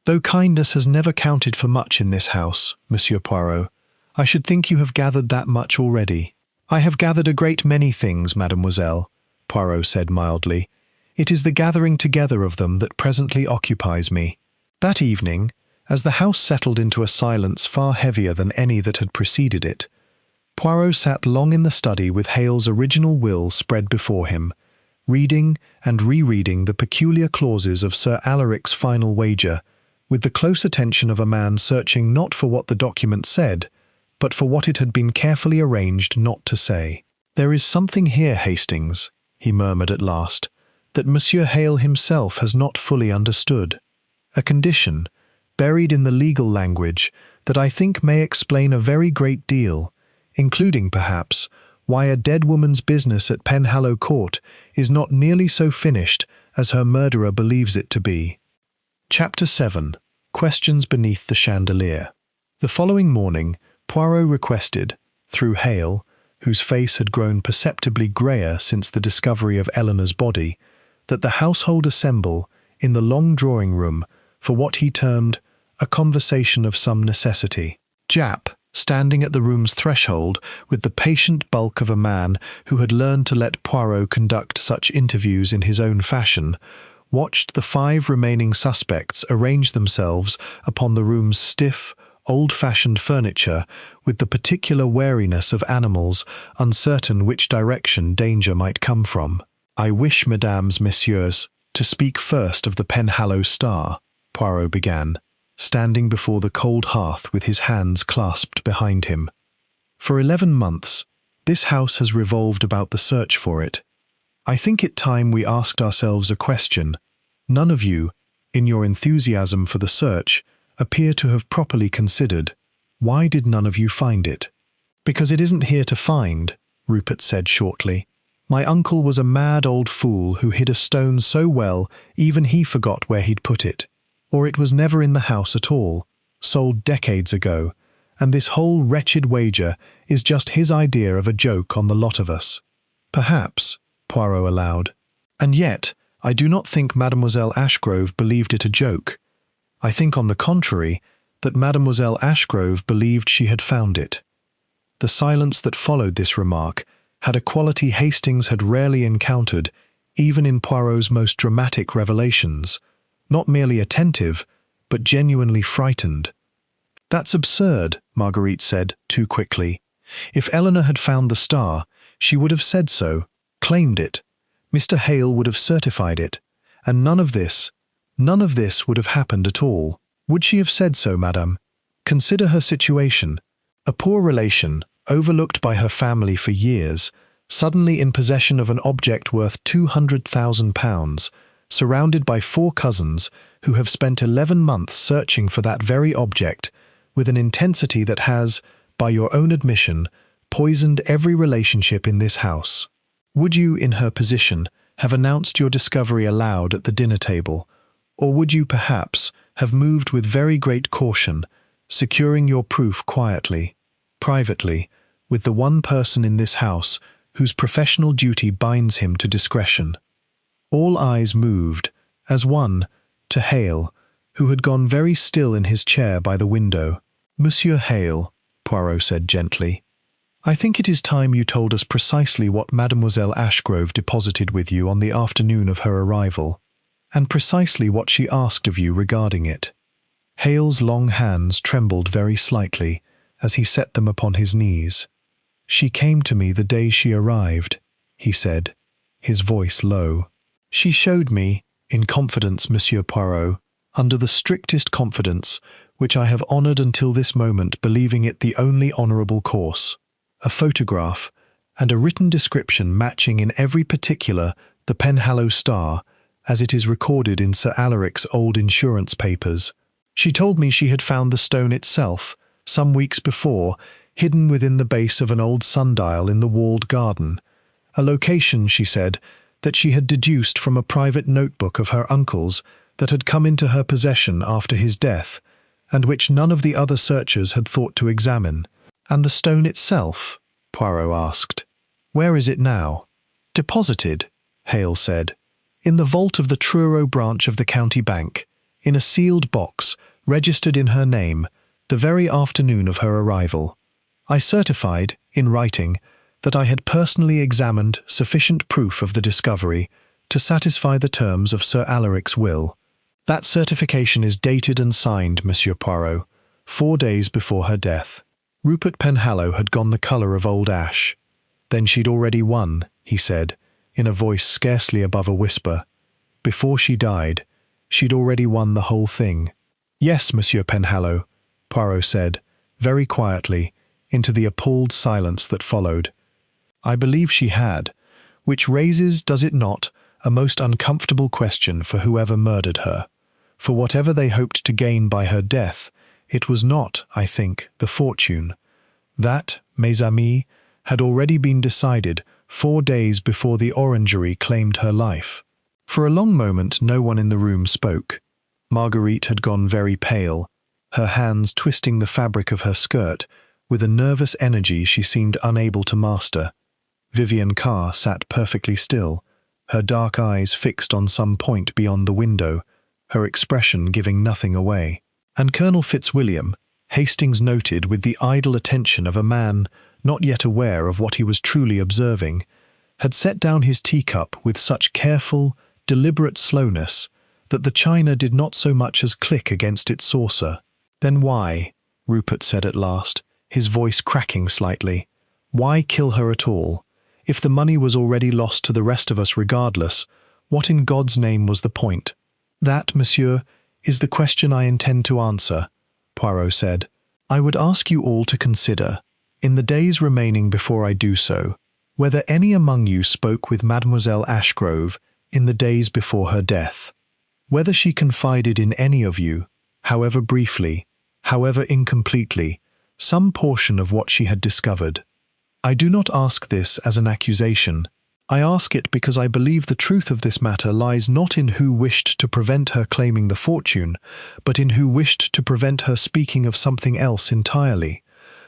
"Though kindness has never counted for much in this house, Monsieur Poirot, I should think you have gathered that much already." "I have gathered a great many things, mademoiselle," Poirot said mildly. "It is the gathering together of them that presently occupies me." That evening, as the house settled into a silence far heavier than any that had preceded it, Poirot sat long in the study with Hale's original will spread before him, reading and rereading the peculiar clauses of Sir Alaric's final wager, with the close attention of a man searching not for what the document said, but for what it had been carefully arranged not to say. "There is something here, Hastings," he murmured at last, "that Monsieur Hale himself has not fully understood. A condition, buried in the legal language, that I think may explain a very great deal, including, perhaps, why a dead woman's business at Penhallow Court is not nearly so finished as her murderer believes it to be." Chapter 7. Questions Beneath the Chandelier. The following morning, Poirot requested, through Hale, whose face had grown perceptibly greyer since the discovery of Eleanor's body, that the household assemble in the long drawing-room for what he termed a conversation of some necessity. Japp, standing at the room's threshold with the patient bulk of a man who had learned to let Poirot conduct such interviews in his own fashion, watched the 5 remaining suspects arrange themselves upon the room's stiff, old-fashioned furniture with the particular wariness of animals uncertain which direction danger might come from. "I wish, mesdames, messieurs, to speak first of the Penhallow star," Poirot began, standing before the cold hearth with his hands clasped behind him. "For 11 months, this house has revolved about the search for it. I think it time we asked ourselves a question. None of you, in your enthusiasm for the search, appear to have properly considered. Why did none of you find it?" "Because it isn't here to find," Rupert said shortly. "My uncle was a mad old fool who hid a stone so well even he forgot where he'd put it. Or it was never in the house at all, sold decades ago, and this whole wretched wager is just his idea of a joke on the lot of us." "Perhaps," Poirot allowed. "And yet, I do not think Mademoiselle Ashgrove believed it a joke. I think, on the contrary, that Mademoiselle Ashgrove believed she had found it." The silence that followed this remark had a quality Hastings had rarely encountered, even in Poirot's most dramatic revelations. Not merely attentive, but genuinely frightened. "That's absurd," Marguerite said, too quickly. "If Eleanor had found the star, she would have said so, claimed it. Mr. Hale would have certified it, and none of this would have happened at all. Would she have said so, madame? Consider her situation. A poor relation, overlooked by her family for years, suddenly in possession of an object worth £200,000, surrounded by 4 cousins who have spent 11 months searching for that very object, with an intensity that has, by your own admission, poisoned every relationship in this house. Would you, in her position, have announced your discovery aloud at the dinner table, or would you, perhaps, have moved with very great caution, securing your proof quietly, privately, with the one person in this house whose professional duty binds him to discretion?" All eyes moved, as one, to Hale, who had gone very still in his chair by the window. "Monsieur Hale," Poirot said gently, "I think it is time you told us precisely what Mademoiselle Ashgrove deposited with you on the afternoon of her arrival, and precisely what she asked of you regarding it." Hale's long hands trembled very slightly as he set them upon his knees. "She came to me the day she arrived," he said, his voice low. "She showed me, in confidence, Monsieur Poirot, under the strictest confidence, which I have honoured until this moment, believing it the only honourable course, a photograph and a written description matching in every particular the Penhallow star, as it is recorded in Sir Alaric's old insurance papers. She told me she had found the stone itself, some weeks before, hidden within the base of an old sundial in the walled garden, a location, she said, that she had deduced from a private notebook of her uncle's that had come into her possession after his death, and which none of the other searchers had thought to examine. "And the stone itself?" Poirot asked. "Where is it now?" "Deposited," Hale said, "in the vault of the Truro branch of the county bank, in a sealed box, registered in her name, the very afternoon of her arrival. I certified, in writing, that I had personally examined sufficient proof of the discovery to satisfy the terms of Sir Alaric's will. That certification is dated and signed, Monsieur Poirot, 4 days before her death." Rupert Penhallow had gone the colour of old ash. "Then she'd already won," he said, in a voice scarcely above a whisper. "Before she died, she'd already won the whole thing." "Yes, Monsieur Penhallow," Poirot said, very quietly, into the appalled silence that followed. "I believe she had, which raises, does it not, a most uncomfortable question for whoever murdered her. For whatever they hoped to gain by her death, it was not, I think, the fortune. That, mes amis, had already been decided 4 days before the orangery claimed her life." For a long moment no one in the room spoke. Marguerite had gone very pale, her hands twisting the fabric of her skirt with a nervous energy she seemed unable to master. Vivian Carr sat perfectly still, her dark eyes fixed on some point beyond the window, her expression giving nothing away. And Colonel Fitzwilliam, Hastings noted with the idle attention of a man not yet aware of what he was truly observing, had set down his teacup with such careful, deliberate slowness, that the china did not so much as click against its saucer. "Then why," Rupert said at last, his voice cracking slightly, "why kill her at all? If the money was already lost to the rest of us regardless, what in God's name was the point?" "That, monsieur, is the question I intend to answer," Poirot said. "I would ask you all to consider, in the days remaining before I do so, whether any among you spoke with Mademoiselle Ashgrove in the days before her death, whether she confided in any of you, however briefly, however incompletely, some portion of what she had discovered. I do not ask this as an accusation. I ask it because I believe the truth of this matter lies not in who wished to prevent her claiming the fortune, but in who wished to prevent her speaking of something else entirely,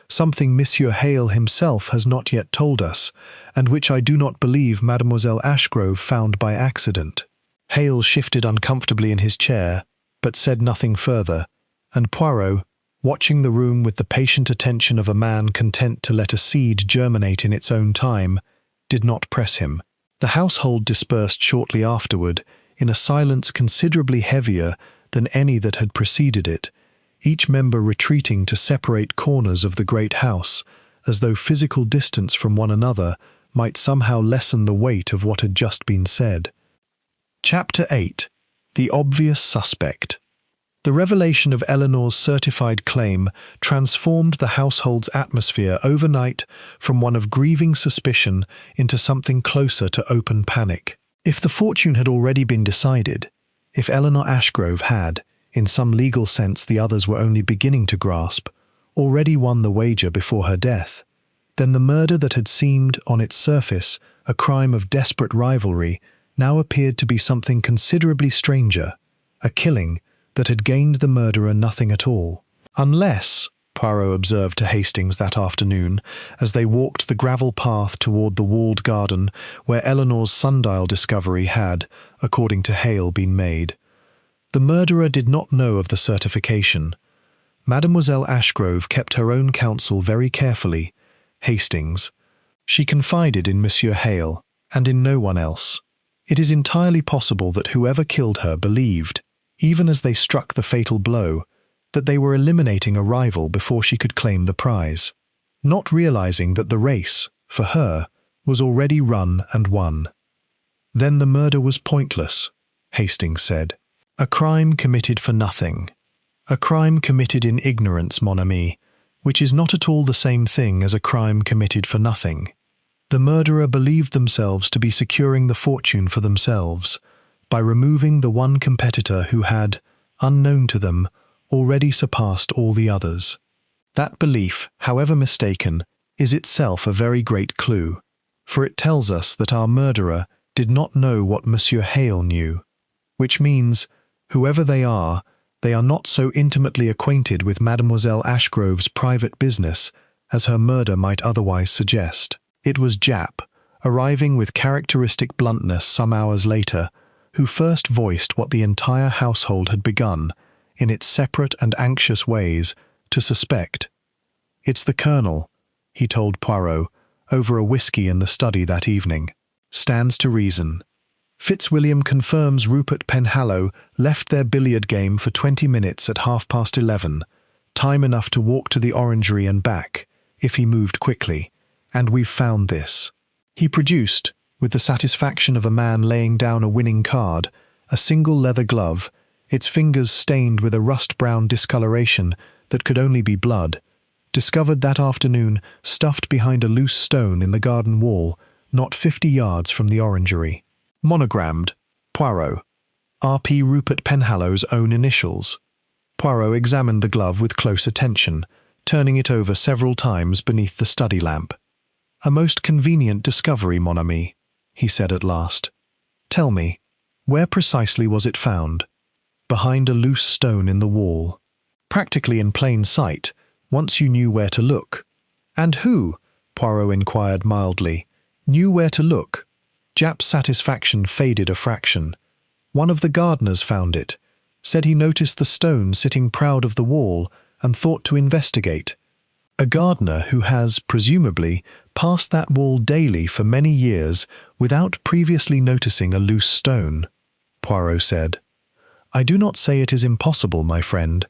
something Monsieur Hale himself has not yet told us, and which I do not believe Mademoiselle Ashgrove found by accident." Hale shifted uncomfortably in his chair, but said nothing further, and Poirot, watching the room with the patient attention of a man content to let a seed germinate in its own time, did not press him. The household dispersed shortly afterward, in a silence considerably heavier than any that had preceded it, each member retreating to separate corners of the great house, as though physical distance from one another might somehow lessen the weight of what had just been said. Chapter 8. The Obvious Suspect. The revelation of Eleanor's certified claim transformed the household's atmosphere overnight from one of grieving suspicion into something closer to open panic. If the fortune had already been decided, if Eleanor Ashgrove had, in some legal sense the others were only beginning to grasp, already won the wager before her death, then the murder that had seemed, on its surface, a crime of desperate rivalry now appeared to be something considerably stranger, a killing that had gained the murderer nothing at all. "Unless," Poirot observed to Hastings that afternoon, as they walked the gravel path toward the walled garden where Eleanor's sundial discovery had, according to Hale, been made. The murderer did not know of the certification. Mademoiselle Ashgrove kept her own counsel very carefully, Hastings. She confided in Monsieur Hale, and in no one else. It is entirely possible that whoever killed her believed, even as they struck the fatal blow, that they were eliminating a rival before she could claim the prize, not realizing that the race, for her, was already run and won. "Then the murder was pointless," Hastings said. "A crime committed for nothing. A crime committed in ignorance, mon ami, which is not at all the same thing as a crime committed for nothing. The murderer believed themselves to be securing the fortune for themselves, by removing the one competitor who had, unknown to them, already surpassed all the others. That belief, however mistaken, is itself a very great clue, for it tells us that our murderer did not know what Monsieur Hale knew, which means, whoever they are not so intimately acquainted with Mademoiselle Ashgrove's private business as her murder might otherwise suggest. It was Japp, arriving with characteristic bluntness some hours later, who first voiced what the entire household had begun, in its separate and anxious ways, to suspect. "It's the Colonel," he told Poirot, over a whisky in the study that evening. "Stands to reason. Fitzwilliam confirms Rupert Penhallow left their billiard game for 20 minutes at 11:30, time enough to walk to the orangery and back, if he moved quickly, and we've found this." He produced, with the satisfaction of a man laying down a winning card, a single leather glove, its fingers stained with a rust-brown discoloration that could only be blood, discovered that afternoon stuffed behind a loose stone in the garden wall, not 50 yards from the orangery. Monogrammed, Poirot, R.P. Rupert Penhallow's own initials. Poirot examined the glove with close attention, turning it over several times beneath the study lamp. "A most convenient discovery, mon ami," he said at last. "Tell me, where precisely was it found?" "Behind a loose stone in the wall. Practically in plain sight, once you knew where to look." "And who," Poirot inquired mildly, "knew where to look?" Japp's satisfaction faded a fraction. "One of the gardeners found it. Said he noticed the stone sitting proud of the wall and thought to investigate. A gardener who has, presumably, passed that wall daily for many years without previously noticing a loose stone." Poirot said. "I do not say it is impossible, my friend.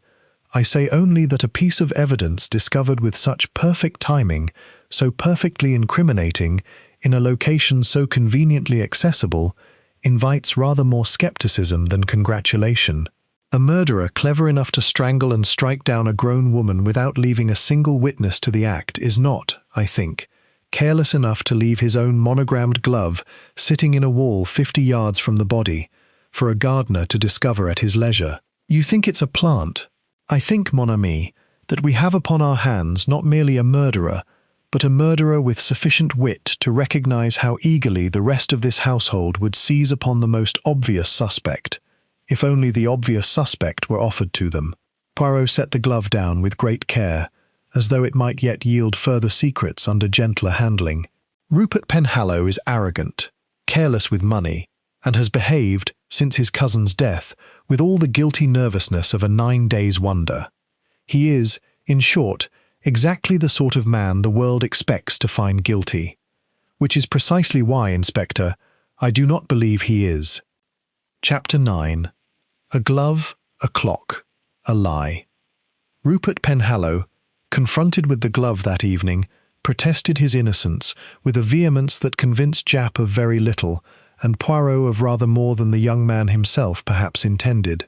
I say only that a piece of evidence discovered with such perfect timing, so perfectly incriminating, in a location so conveniently accessible, invites rather more skepticism than congratulation. A murderer clever enough to strangle and strike down a grown woman without leaving a single witness to the act is not, I think, careless enough to leave his own monogrammed glove sitting in a wall 50 yards from the body, for a gardener to discover at his leisure. You think it's a plant? I think, mon ami, that we have upon our hands not merely a murderer, but a murderer with sufficient wit to recognize how eagerly the rest of this household would seize upon the most obvious suspect, if only the obvious suspect were offered to them." Poirot set the glove down with great care, as though it might yet yield further secrets under gentler handling. "Rupert Penhallow is arrogant, careless with money, and has behaved, since his cousin's death, with all the guilty nervousness of a 9-days wonder. He is, in short, exactly the sort of man the world expects to find guilty. Which is precisely why, Inspector, I do not believe he is." Chapter 9. A glove, a clock, a lie. Rupert Penhallow, confronted with the glove that evening, protested his innocence with a vehemence that convinced Japp of very little, and Poirot of rather more than the young man himself perhaps intended.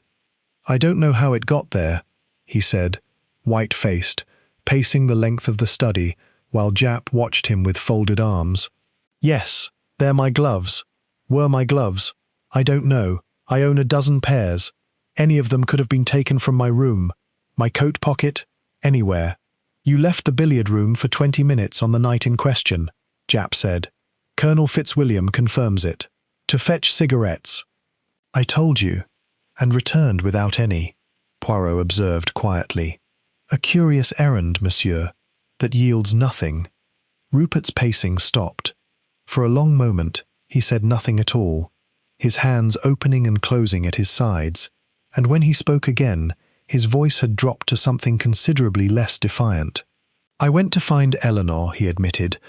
"I don't know how it got there," he said, white-faced, pacing the length of the study, while Japp watched him with folded arms. "Yes, they're my gloves. Were my gloves. I don't know. I own a dozen pairs. Any of them could have been taken from my room, my coat pocket, anywhere." "You left the billiard room for 20 minutes on the night in question," Japp said. "Colonel Fitzwilliam confirms it. To fetch cigarettes." "I told you, and returned without any," Poirot observed quietly. "A curious errand, monsieur, that yields nothing." Rupert's pacing stopped. For a long moment he said nothing at all, his hands opening and closing at his sides, and when he spoke again, his voice had dropped to something considerably less defiant. "I went to find Eleanor," he admitted.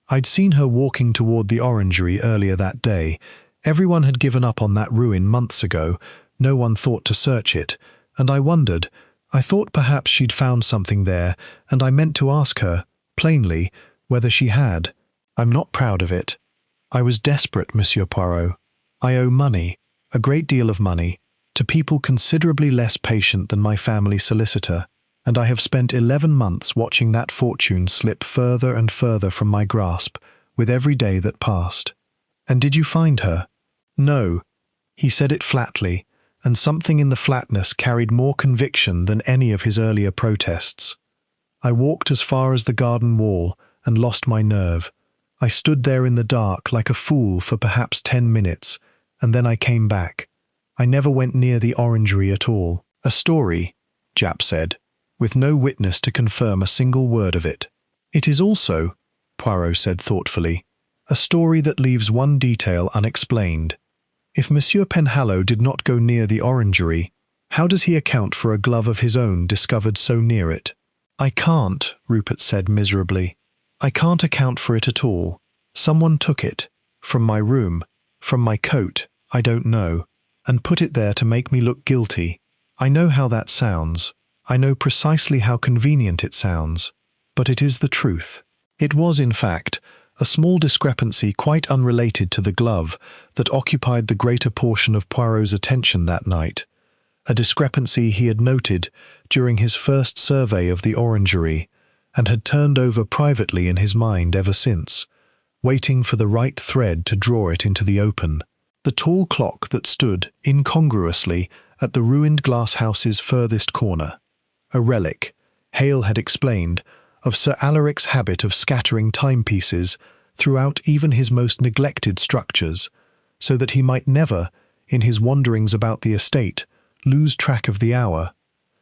"I'd seen her walking toward the orangery earlier that day. Everyone had given up on that ruin months ago. No one thought to search it, and I wondered. I thought perhaps she'd found something there, and I meant to ask her, plainly, whether she had. I'm not proud of it. I was desperate, Monsieur Poirot. I owe money, a great deal of money, to people considerably less patient than my family solicitor, and I have spent 11 months watching that fortune slip further and further from my grasp with every day that passed." "And did you find her?" "No." He said it flatly, and something in the flatness carried more conviction than any of his earlier protests. "I walked as far as the garden wall and lost my nerve. I stood there in the dark like a fool for perhaps 10 minutes, and then I came back. I never went near the orangery at all." "A story," Japp said, with no witness to confirm a single word of it. "It is also," Poirot said thoughtfully, "a story that leaves one detail unexplained. If Monsieur Penhallow did not go near the orangery, how does he account for a glove of his own discovered so near it?" "I can't," Rupert said miserably. "I can't account for it at all. Someone took it, from my room, from my coat, I don't know, and put it there to make me look guilty. I know how that sounds. I know precisely how convenient it sounds, but it is the truth." It was, in fact, a small discrepancy quite unrelated to the glove that occupied the greater portion of Poirot's attention that night, a discrepancy he had noted during his first survey of the orangery, and had turned over privately in his mind ever since, waiting for the right thread to draw it into the open. The tall clock that stood, incongruously, at the ruined glass house's furthest corner. A relic, Hale had explained, of Sir Alaric's habit of scattering timepieces throughout even his most neglected structures, so that he might never, in his wanderings about the estate, lose track of the hour,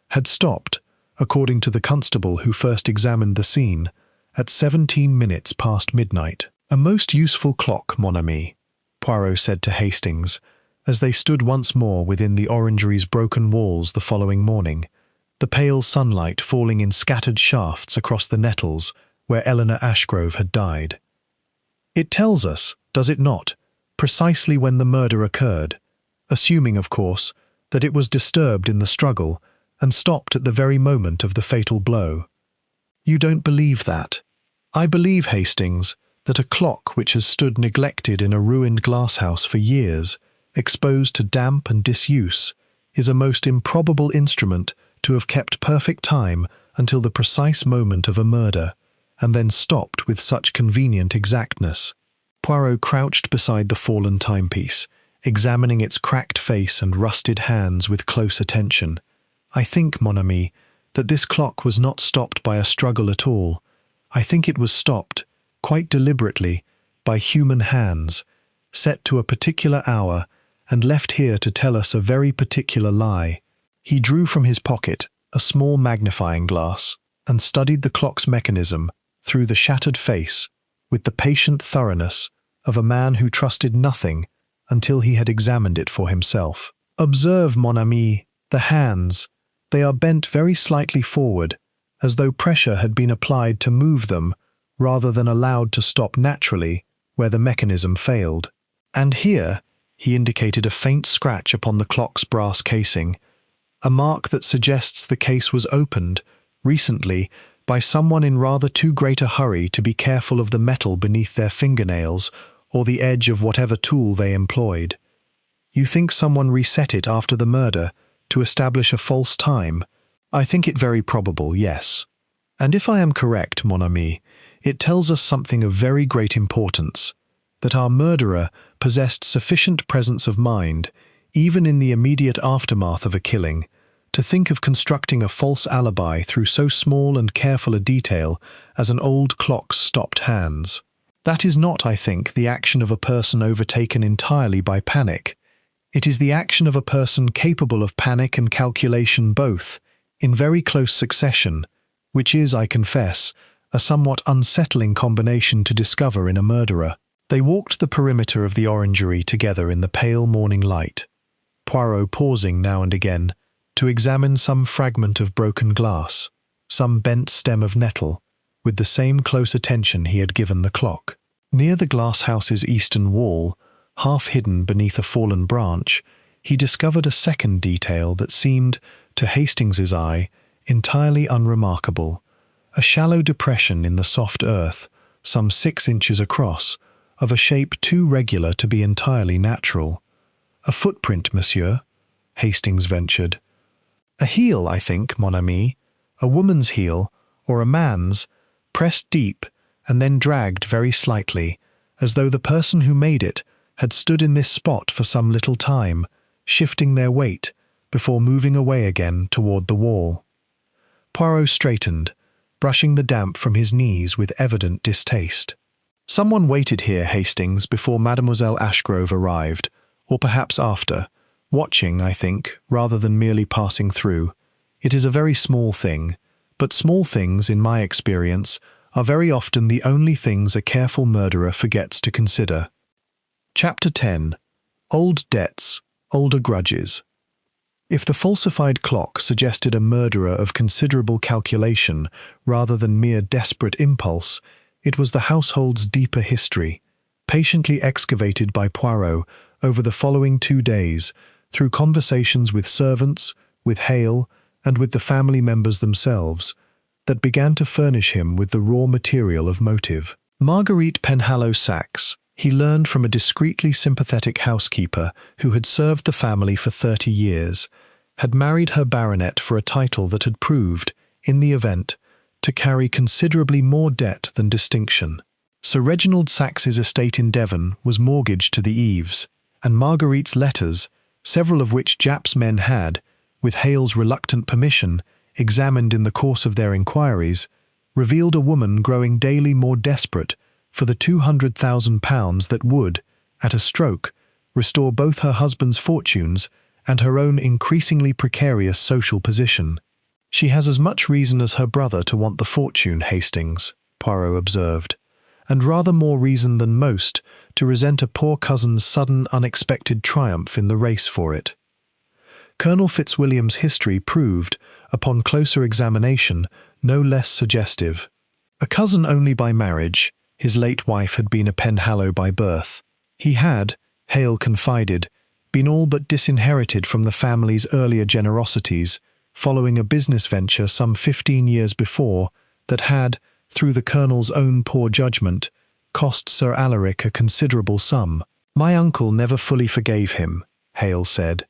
had stopped, according to the constable who first examined the scene, at 17 minutes past midnight. "A most useful clock, mon ami," Poirot said to Hastings, as they stood once more within the orangery's broken walls the following morning, the pale sunlight falling in scattered shafts across the nettles where Eleanor Ashgrove had died. "It tells us, does it not, precisely when the murder occurred, assuming, of course, that it was disturbed in the struggle and stopped at the very moment of the fatal blow. You don't believe that? I believe, Hastings, that a clock which has stood neglected in a ruined glasshouse for years, exposed to damp and disuse, is a most improbable instrument to have kept perfect time until the precise moment of a murder, and then stopped with such convenient exactness. Poirot crouched beside the fallen timepiece, examining its cracked face and rusted hands with close attention. I think, mon ami, that this clock was not stopped by a struggle at all. I think it was stopped, quite deliberately, by human hands, set to a particular hour and left here to tell us a very particular lie. He drew from his pocket a small magnifying glass and studied the clock's mechanism through the shattered face with the patient thoroughness of a man who trusted nothing until he had examined it for himself. Observe, mon ami, the hands. They are bent very slightly forward, as though pressure had been applied to move them rather than allowed to stop naturally where the mechanism failed. And here, he indicated a faint scratch upon the clock's brass casing, a mark that suggests the case was opened, recently, by someone in rather too great a hurry to be careful of the metal beneath their fingernails or the edge of whatever tool they employed. You think someone reset it after the murder to establish a false time? I think it very probable, yes. And if I am correct, mon ami, it tells us something of very great importance, that our murderer possessed sufficient presence of mind, even in the immediate aftermath of a killing, to think of constructing a false alibi through so small and careful a detail as an old clock's stopped hands. That is not, I think, the action of a person overtaken entirely by panic. It is the action of a person capable of panic and calculation both, in very close succession, which is, I confess, a somewhat unsettling combination to discover in a murderer. They walked the perimeter of the orangery together in the pale morning light, Poirot pausing now and again to examine some fragment of broken glass, some bent stem of nettle, with the same close attention he had given the clock. Near the glasshouse's eastern wall, half hidden beneath a fallen branch, he discovered a second detail that seemed, to Hastings's eye, entirely unremarkable. A shallow depression in the soft earth, some 6 inches across, of a shape too regular to be entirely natural. "A footprint, monsieur," Hastings ventured. "A heel, I think, mon ami, a woman's heel, or a man's, pressed deep and then dragged very slightly, as though the person who made it had stood in this spot for some little time, shifting their weight, before moving away again toward the wall." Poirot straightened, brushing the damp from his knees with evident distaste. "Someone waited here, Hastings, before Mademoiselle Ashgrove arrived, or perhaps after, watching, I think, rather than merely passing through. It is a very small thing, but small things, in my experience, are very often the only things a careful murderer forgets to consider." Chapter 10. Old Debts, Older Grudges. If the falsified clock suggested a murderer of considerable calculation rather than mere desperate impulse, it was the household's deeper history, patiently excavated by Poirot over the following 2 days, through conversations with servants, with Hale, and with the family members themselves, that began to furnish him with the raw material of motive. Marguerite Penhallow Sachs, he learned from a discreetly sympathetic housekeeper who had served the family for 30 years, had married her baronet for a title that had proved, in the event, to carry considerably more debt than distinction. Sir Reginald Sax's estate in Devon was mortgaged to the eaves, and Marguerite's letters, several of which Japp's men had, with Hale's reluctant permission, examined in the course of their inquiries, revealed a woman growing daily more desperate for the £200,000 that would, at a stroke, restore both her husband's fortunes and her own increasingly precarious social position. "She has as much reason as her brother to want the fortune, Hastings," Poirot observed, "and rather more reason than most to resent a poor cousin's sudden, unexpected triumph in the race for it." Colonel Fitzwilliam's history proved, upon closer examination, no less suggestive. A cousin only by marriage, his late wife had been a Penhallow by birth. He had, Hale confided, been all but disinherited from the family's earlier generosities, following a business venture some 15 years before that had, through the Colonel's own poor judgment, cost Sir Alaric a considerable sum. My uncle never fully forgave him, Hale said.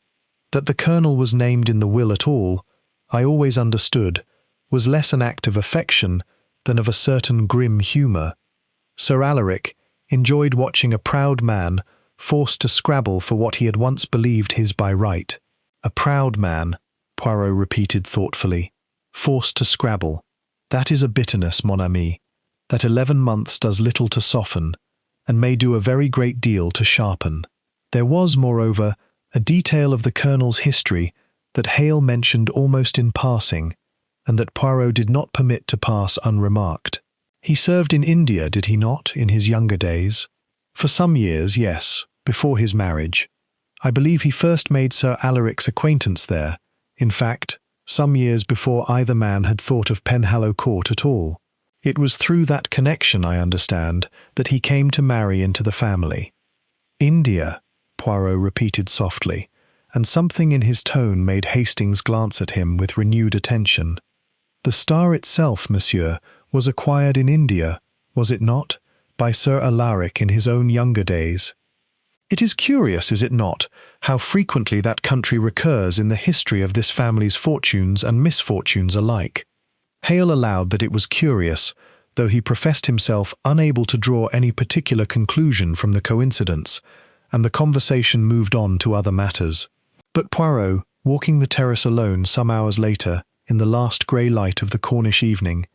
That the Colonel was named in the will at all, I always understood, was less an act of affection than of a certain grim humour. Sir Alaric enjoyed watching a proud man forced to scrabble for what he had once believed his by right. A proud man, Poirot repeated thoughtfully. Forced to scrabble. That is a bitterness, mon ami, that 11 months does little to soften, and may do a very great deal to sharpen. There was, moreover, a detail of the Colonel's history that Hale mentioned almost in passing, and that Poirot did not permit to pass unremarked. He served in India, did he not, in his younger days? For some years, yes, before his marriage. I believe he first made Sir Alaric's acquaintance there, in fact, some years before either man had thought of Penhallow Court at all. It was through that connection, I understand, that he came to marry into the family. India, Poirot repeated softly, and something in his tone made Hastings glance at him with renewed attention. The star itself, monsieur, was acquired in India, was it not, by Sir Alaric in his own younger days? It is curious, is it not, how frequently that country recurs in the history of this family's fortunes and misfortunes alike. Hale allowed that it was curious, though he professed himself unable to draw any particular conclusion from the coincidence, and the conversation moved on to other matters. But Poirot, walking the terrace alone some hours later, in the last grey light of the Cornish evening,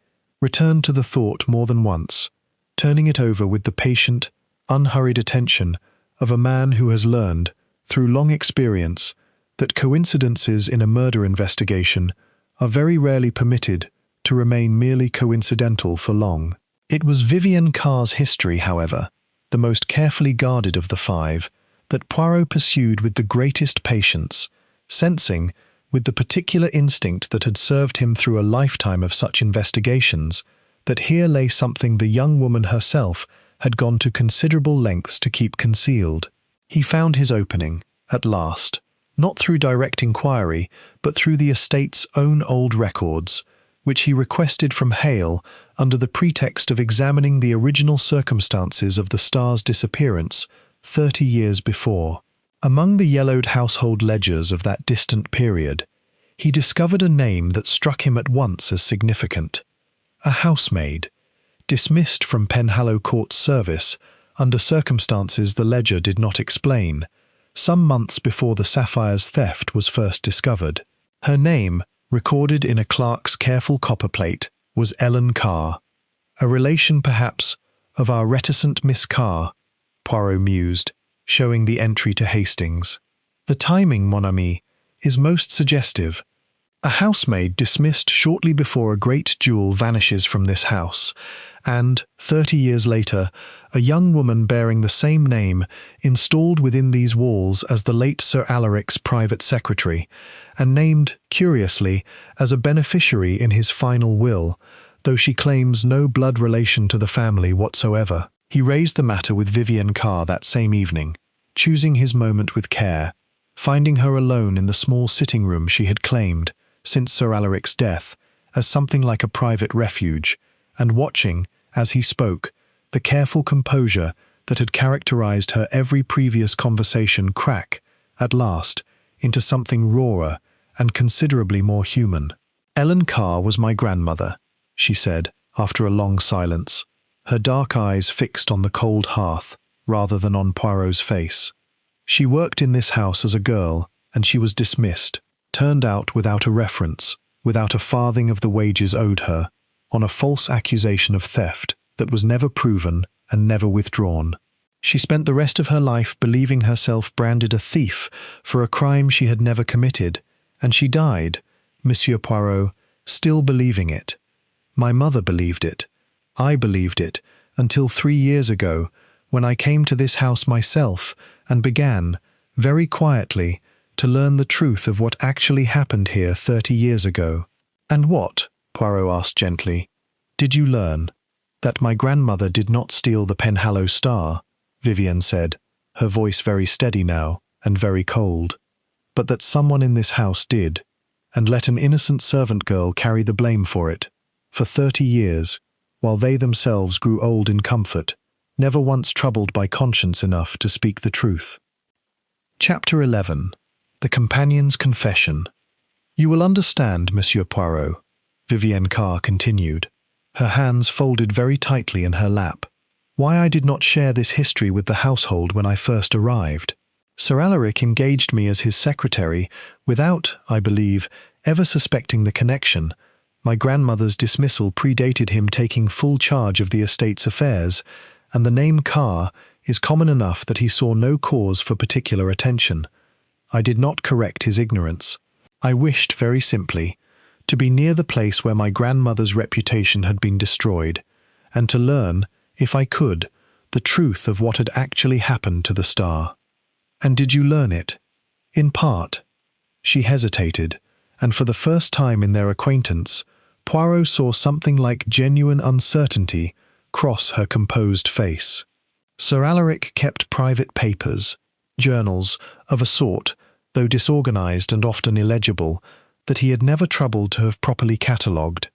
returned to the thought more than once, turning it over with the patient, unhurried attention of a man who has learned, through long experience, that coincidences in a murder investigation are very rarely permitted to remain merely coincidental for long. It was Vivian Carr's history, however, the most carefully guarded of the five, that Poirot pursued with the greatest patience, sensing, with the particular instinct that had served him through a lifetime of such investigations, that here lay something the young woman herself had gone to considerable lengths to keep concealed. He found his opening, at last, not through direct inquiry, but through the estate's own old records, which he requested from Hale under the pretext of examining the original circumstances of the star's disappearance 30 years before. Among the yellowed household ledgers of that distant period, he discovered a name that struck him at once as significant. A housemaid, dismissed from Penhallow Court's service under circumstances the ledger did not explain, some months before the sapphire's theft was first discovered. Her name, recorded in a clerk's careful copperplate, was Ellen Carr. A relation, perhaps, of our reticent Miss Carr, Poirot mused, showing the entry to Hastings. The timing, mon ami, is most suggestive. A housemaid dismissed shortly before a great jewel vanishes from this house, and, 30 years later, a young woman bearing the same name installed within these walls as the late Sir Alaric's private secretary, and named, curiously, as a beneficiary in his final will, though she claims no blood relation to the family whatsoever. He raised the matter with Vivian Carr that same evening, choosing his moment with care, finding her alone in the small sitting room she had claimed, since Sir Alaric's death, as something like a private refuge, and watching, as he spoke, the careful composure that had characterized her every previous conversation crack, at last, into something rawer and considerably more human. Ellen Carr was my grandmother, she said, after a long silence, her dark eyes fixed on the cold hearth rather than on Poirot's face. She worked in this house as a girl, and she was dismissed, turned out without a reference, without a farthing of the wages owed her, on a false accusation of theft that was never proven and never withdrawn. She spent the rest of her life believing herself branded a thief for a crime she had never committed, and she died, Monsieur Poirot, still believing it. My mother believed it. I believed it, until 3 years ago, when I came to this house myself and began, very quietly, to learn the truth of what actually happened here 30 years ago. And what, Poirot asked gently, did you learn? That my grandmother did not steal the Penhallow star, Vivian said, her voice very steady now, and very cold, but that someone in this house did, and let an innocent servant girl carry the blame for it, for 30 years, while they themselves grew old in comfort, never once troubled by conscience enough to speak the truth. Chapter 11. The Companion's Confession. You will understand, Monsieur Poirot, Vivienne Carr continued, her hands folded very tightly in her lap, why I did not share this history with the household when I first arrived. Sir Alaric engaged me as his secretary without, I believe, ever suspecting the connection. My grandmother's dismissal predated him taking full charge of the estate's affairs, and the name Carr is common enough that he saw no cause for particular attention. I did not correct his ignorance. I wished, very simply, to be near the place where my grandmother's reputation had been destroyed, and to learn, if I could, the truth of what had actually happened to the star. And did you learn it? In part. She hesitated, and for the first time in their acquaintance, Poirot saw something like genuine uncertainty cross her composed face. Sir Alaric kept private papers, journals, of a sort, though disorganized and often illegible, that he had never troubled to have properly catalogued.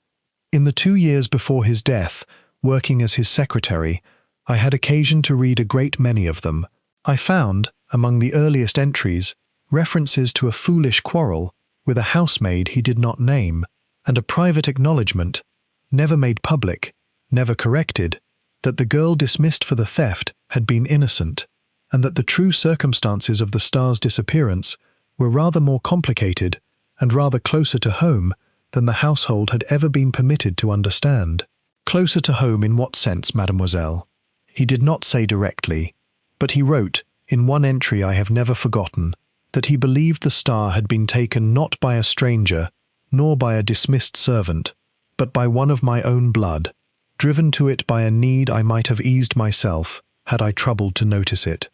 In the 2 years before his death, working as his secretary, I had occasion to read a great many of them. I found, among the earliest entries, references to a foolish quarrel with a housemaid he did not name, and a private acknowledgment, never made public, never corrected, that the girl dismissed for the theft had been innocent, and that the true circumstances of the star's disappearance were rather more complicated and rather closer to home than the household had ever been permitted to understand. Closer to home in what sense, mademoiselle? He did not say directly, but he wrote, in one entry I have never forgotten, that he believed the star had been taken not by a stranger, nor by a dismissed servant, but by one of my own blood, driven to it by a need I might have eased myself, had I troubled to notice it.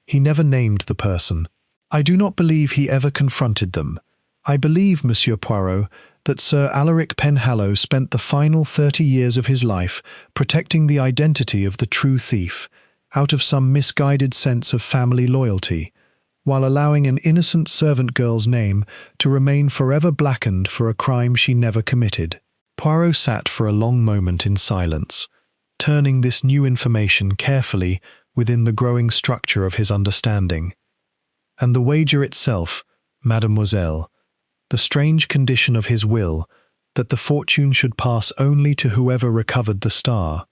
He never named the person. I do not believe he ever confronted them. I believe, Monsieur Poirot, that Sir Alaric Penhallow spent the final 30 years of his life protecting the identity of the true thief, out of some misguided sense of family loyalty, while allowing an innocent servant girl's name to remain forever blackened for a crime she never committed. Poirot sat for a long moment in silence, turning this new information carefully within the growing structure of his understanding. And the wager itself, mademoiselle, the strange condition of his will, that the fortune should pass only to whoever recovered the star.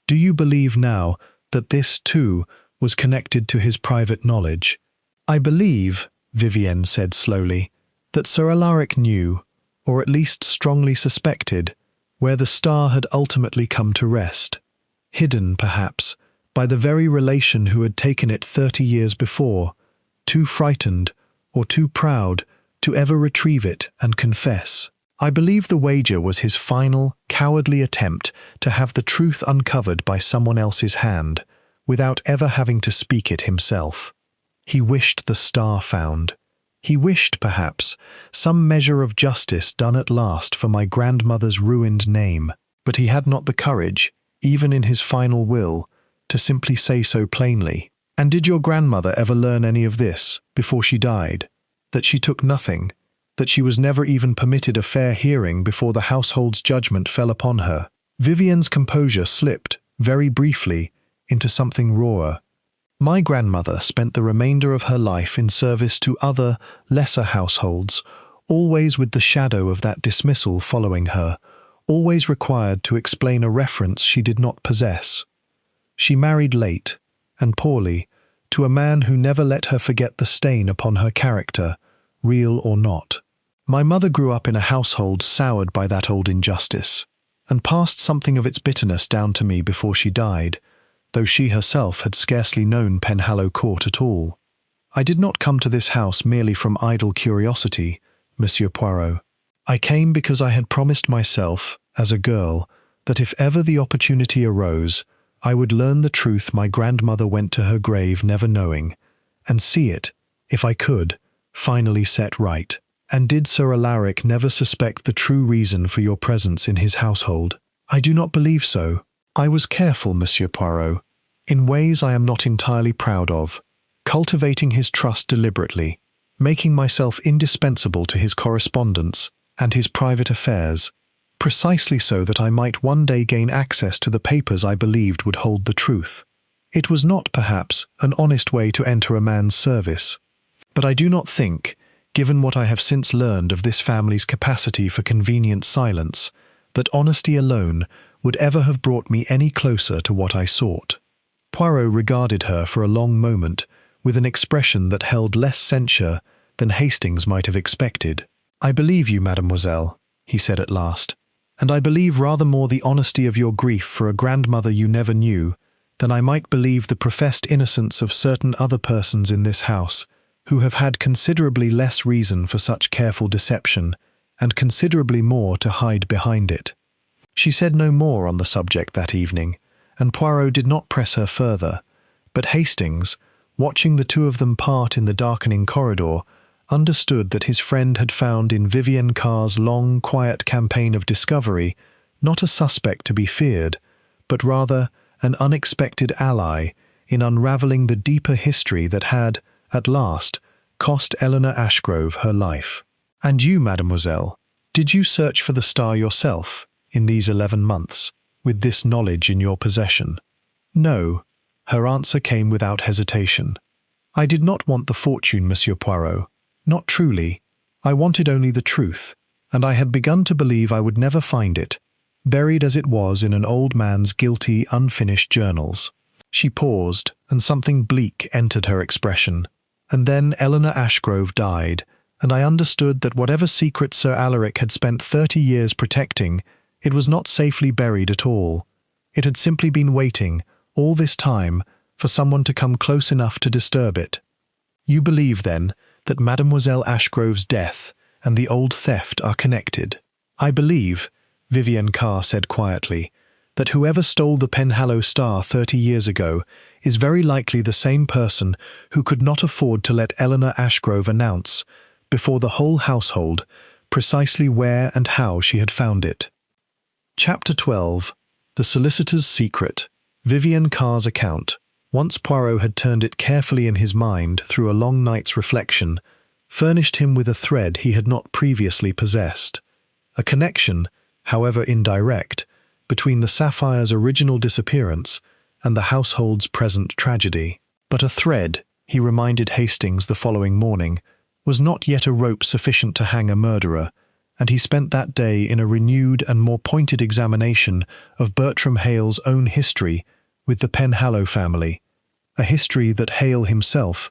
Do you believe now that this, too, was connected to his private knowledge? I believe, Vivienne said slowly, that Sir Alaric knew, or at least strongly suspected, where the star had ultimately come to rest, hidden, perhaps, by the very relation who had taken it 30 years before, too frightened or too proud to ever retrieve it and confess. I believe the wager was his final, cowardly attempt to have the truth uncovered by someone else's hand, without ever having to speak it himself. He wished the star found. He wished, perhaps, some measure of justice done at last for my grandmother's ruined name, but he had not the courage, even in his final will, to simply say so plainly. And did your grandmother ever learn any of this, before she died? That she took nothing, that she was never even permitted a fair hearing before the household's judgment fell upon her? Vivienne's composure slipped, very briefly, into something rawer. My grandmother spent the remainder of her life in service to other, lesser households, always with the shadow of that dismissal following her, always required to explain a reference she did not possess. She married late, and poorly, to a man who never let her forget the stain upon her character, real or not. My mother grew up in a household soured by that old injustice, and passed something of its bitterness down to me before she died, though she herself had scarcely known Penhallow Court at all. I did not come to this house merely from idle curiosity, Monsieur Poirot. I came because I had promised myself, as a girl, that if ever the opportunity arose, I would learn the truth my grandmother went to her grave never knowing, and see it, if I could, finally set right. And did Sir Alaric never suspect the true reason for your presence in his household? I do not believe so. I was careful, Monsieur Poirot, in ways I am not entirely proud of, cultivating his trust deliberately, making myself indispensable to his correspondence and his private affairs, precisely so that I might one day gain access to the papers I believed would hold the truth. It was not, perhaps, an honest way to enter a man's service, but I do not think, given what I have since learned of this family's capacity for convenient silence, that honesty alone would ever have brought me any closer to what I sought. Poirot regarded her for a long moment with an expression that held less censure than Hastings might have expected. "I believe you, mademoiselle," he said at last, "and I believe rather more the honesty of your grief for a grandmother you never knew than I might believe the professed innocence of certain other persons in this house who have had considerably less reason for such careful deception and considerably more to hide behind it." She said no more on the subject that evening, and Poirot did not press her further, but Hastings, watching the two of them part in the darkening corridor, understood that his friend had found in Vivienne Carr's long, quiet campaign of discovery not a suspect to be feared, but rather an unexpected ally in unravelling the deeper history that had, at last, cost Eleanor Ashgrove her life. "And you, mademoiselle, did you search for the star yourself in these 11 months, with this knowledge in your possession?" "No," her answer came without hesitation. "I did not want the fortune, Monsieur Poirot. Not truly. I wanted only the truth, and I had begun to believe I would never find it, buried as it was in an old man's guilty, unfinished journals." She paused, and something bleak entered her expression. "And then Eleanor Ashgrove died, and I understood that whatever secret Sir Alaric had spent 30 years protecting, it was not safely buried at all. It had simply been waiting, all this time, for someone to come close enough to disturb it." "You believe, then, that Mademoiselle Ashgrove's death and the old theft are connected?" "I believe," Vivienne Carr said quietly, "that whoever stole the Penhallow star 30 years ago is very likely the same person who could not afford to let Eleanor Ashgrove announce, before the whole household, precisely where and how she had found it." Chapter 12. The Solicitor's Secret. Vivienne Carr's account, once Poirot had turned it carefully in his mind through a long night's reflection, furnished him with a thread he had not previously possessed. A connection, however indirect, between the Sapphire's original disappearance and the household's present tragedy. But a thread, he reminded Hastings the following morning, was not yet a rope sufficient to hang a murderer, and he spent that day in a renewed and more pointed examination of Bertram Hale's own history with the Penhallow family, a history that Hale himself,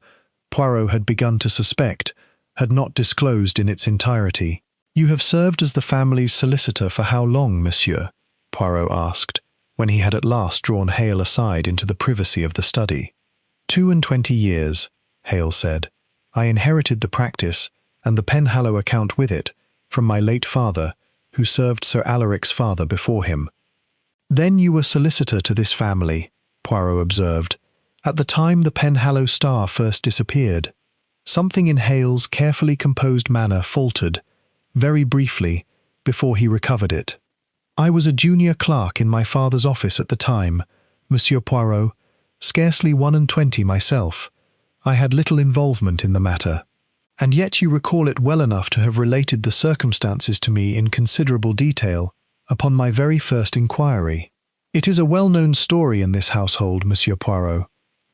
Poirot had begun to suspect, had not disclosed in its entirety. "You have served as the family's solicitor for how long, monsieur?" Poirot asked, when he had at last drawn Hale aside into the privacy of the study. 22 years, Hale said. "I inherited the practice, and the Penhallow account with it, from my late father, who served Sir Alaric's father before him." "Then you were solicitor to this family," Poirot observed, "at the time the Penhallow star first disappeared." Something in Hale's carefully composed manner faltered, very briefly, before he recovered it. "I was a junior clerk in my father's office at the time, Monsieur Poirot, scarcely 21 myself. I had little involvement in the matter." "And yet you recall it well enough to have related the circumstances to me in considerable detail, upon my very first inquiry." "It is a well-known story in this household, Monsieur Poirot.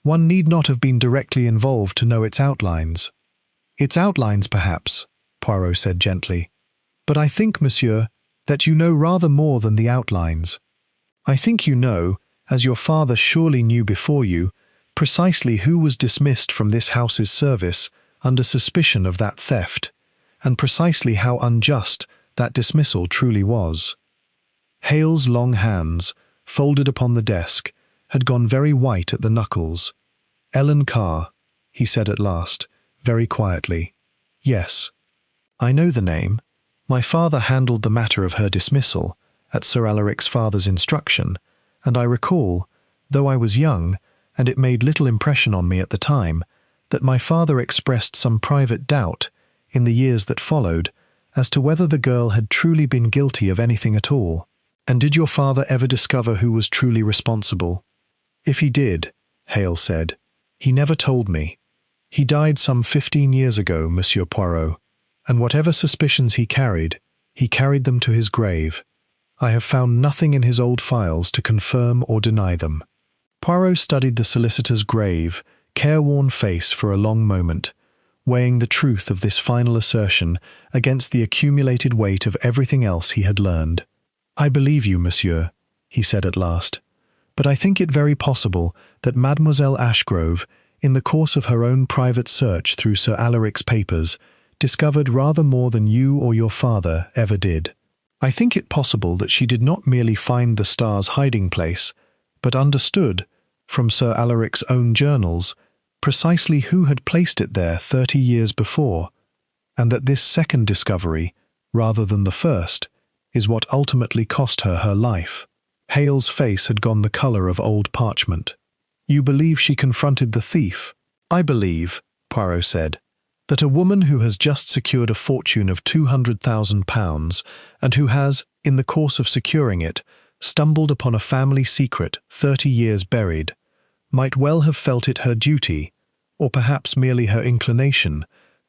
One need not have been directly involved to know its outlines." "Its outlines, perhaps," Poirot said gently. "But I think, monsieur, that you know rather more than the outlines. I think you know, as your father surely knew before you, precisely who was dismissed from this house's service under suspicion of that theft, and precisely how unjust that dismissal truly was." Hale's long hands, folded upon the desk, had gone very white at the knuckles. "Ellen Carr," he said at last, very quietly. "Yes. I know the name. My father handled the matter of her dismissal, at Sir Alaric's father's instruction, and I recall, though I was young, and it made little impression on me at the time, that my father expressed some private doubt, in the years that followed, as to whether the girl had truly been guilty of anything at all." "And did your father ever discover who was truly responsible?" "If he did," Hale said, "he never told me. He died some 15 years ago, Monsieur Poirot, and whatever suspicions he carried them to his grave. I have found nothing in his old files to confirm or deny them." Poirot studied the solicitor's grave, careworn face for a long moment, weighing the truth of this final assertion against the accumulated weight of everything else he had learned. "I believe you, monsieur," he said at last, "but I think it very possible that Mademoiselle Ashgrove, in the course of her own private search through Sir Alaric's papers, discovered rather more than you or your father ever did. I think it possible that she did not merely find the star's hiding place, but understood, from Sir Alaric's own journals, precisely who had placed it there 30 years before, and that this second discovery, rather than the first, is what ultimately cost her her life." Hale's face had gone the colour of old parchment. "You believe she confronted the thief?" "I believe," Poirot said, "that a woman who has just secured a fortune of £200,000 and who has, in the course of securing it, stumbled upon a family secret 30 years buried, might well have felt it her duty, or perhaps merely her inclination,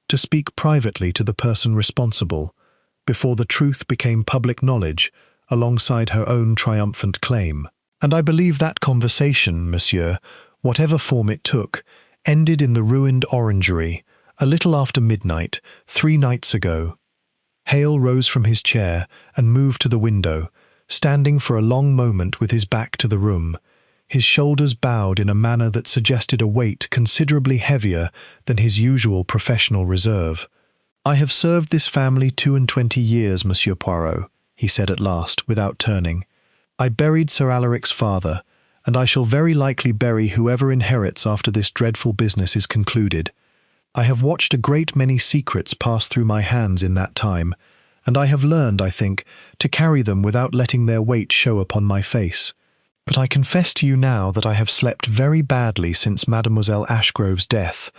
to speak privately to the person responsible, before the truth became public knowledge, alongside her own triumphant claim. And I believe that conversation, monsieur, whatever form it took, ended in the ruined orangery, a little after midnight, 3 nights ago." Hale rose from his chair and moved to the window, standing for a long moment with his back to the room, his shoulders bowed in a manner that suggested a weight considerably heavier than his usual professional reserve. "I have served this family 22 years, Monsieur Poirot," he said at last, without turning. "I buried Sir Alaric's father, and I shall very likely bury whoever inherits after this dreadful business is concluded. I have watched a great many secrets pass through my hands in that time, and I have learned, I think, to carry them without letting their weight show upon my face. But I confess to you now that I have slept very badly since Mademoiselle Ashgrove's death,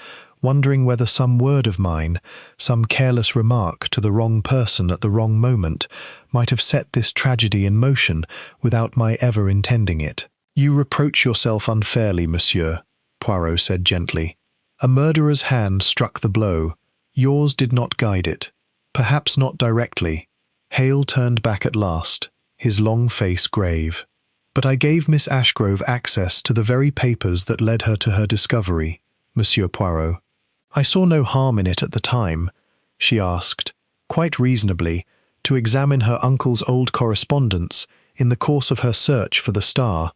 wondering whether some word of mine, some careless remark to the wrong person at the wrong moment, might have set this tragedy in motion without my ever intending it." "You reproach yourself unfairly, monsieur," Poirot said gently. "A murderer's hand struck the blow. Yours did not guide it. Perhaps not directly." Hale turned back at last, his long face grave. "But I gave Miss Ashgrove access to the very papers that led her to her discovery, Monsieur Poirot. I saw no harm in it at the time," she asked, quite reasonably, to examine her uncle's old correspondence in the course of her search for the star,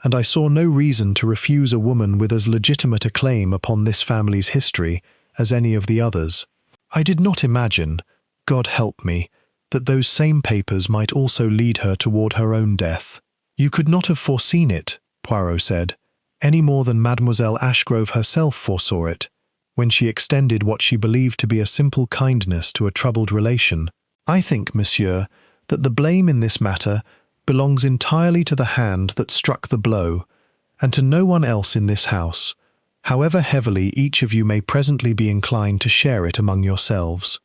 and I saw no reason to refuse a woman with as legitimate a claim upon this family's history as any of the others. I did not imagine, God help me, that those same papers might also lead her toward her own death." "You could not have foreseen it," Poirot said, "any more than Mademoiselle Ashgrove herself foresaw it, when she extended what she believed to be a simple kindness to a troubled relation. I think, monsieur, that the blame in this matter belongs entirely to the hand that struck the blow, and to no one else in this house, however heavily each of you may presently be inclined to share it among yourselves."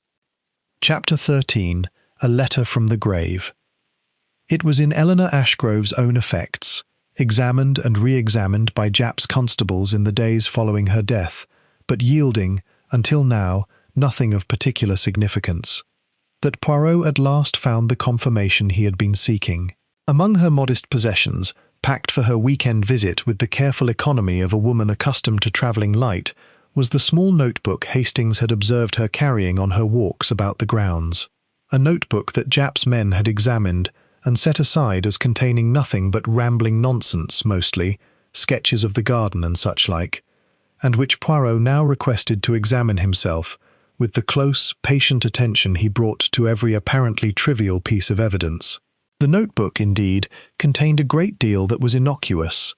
Chapter 13. A Letter from the Grave. It was in Eleanor Ashgrove's own effects, examined and re-examined by Japp's constables in the days following her death, but yielding, until now, nothing of particular significance, that Poirot at last found the confirmation he had been seeking. Among her modest possessions, packed for her weekend visit with the careful economy of a woman accustomed to travelling light, was the small notebook Hastings had observed her carrying on her walks about the grounds. A notebook that Japp's men had examined and set aside as containing nothing but rambling nonsense mostly, sketches of the garden and such like, and which Poirot now requested to examine himself, with the close, patient attention he brought to every apparently trivial piece of evidence. The notebook, indeed, contained a great deal that was innocuous.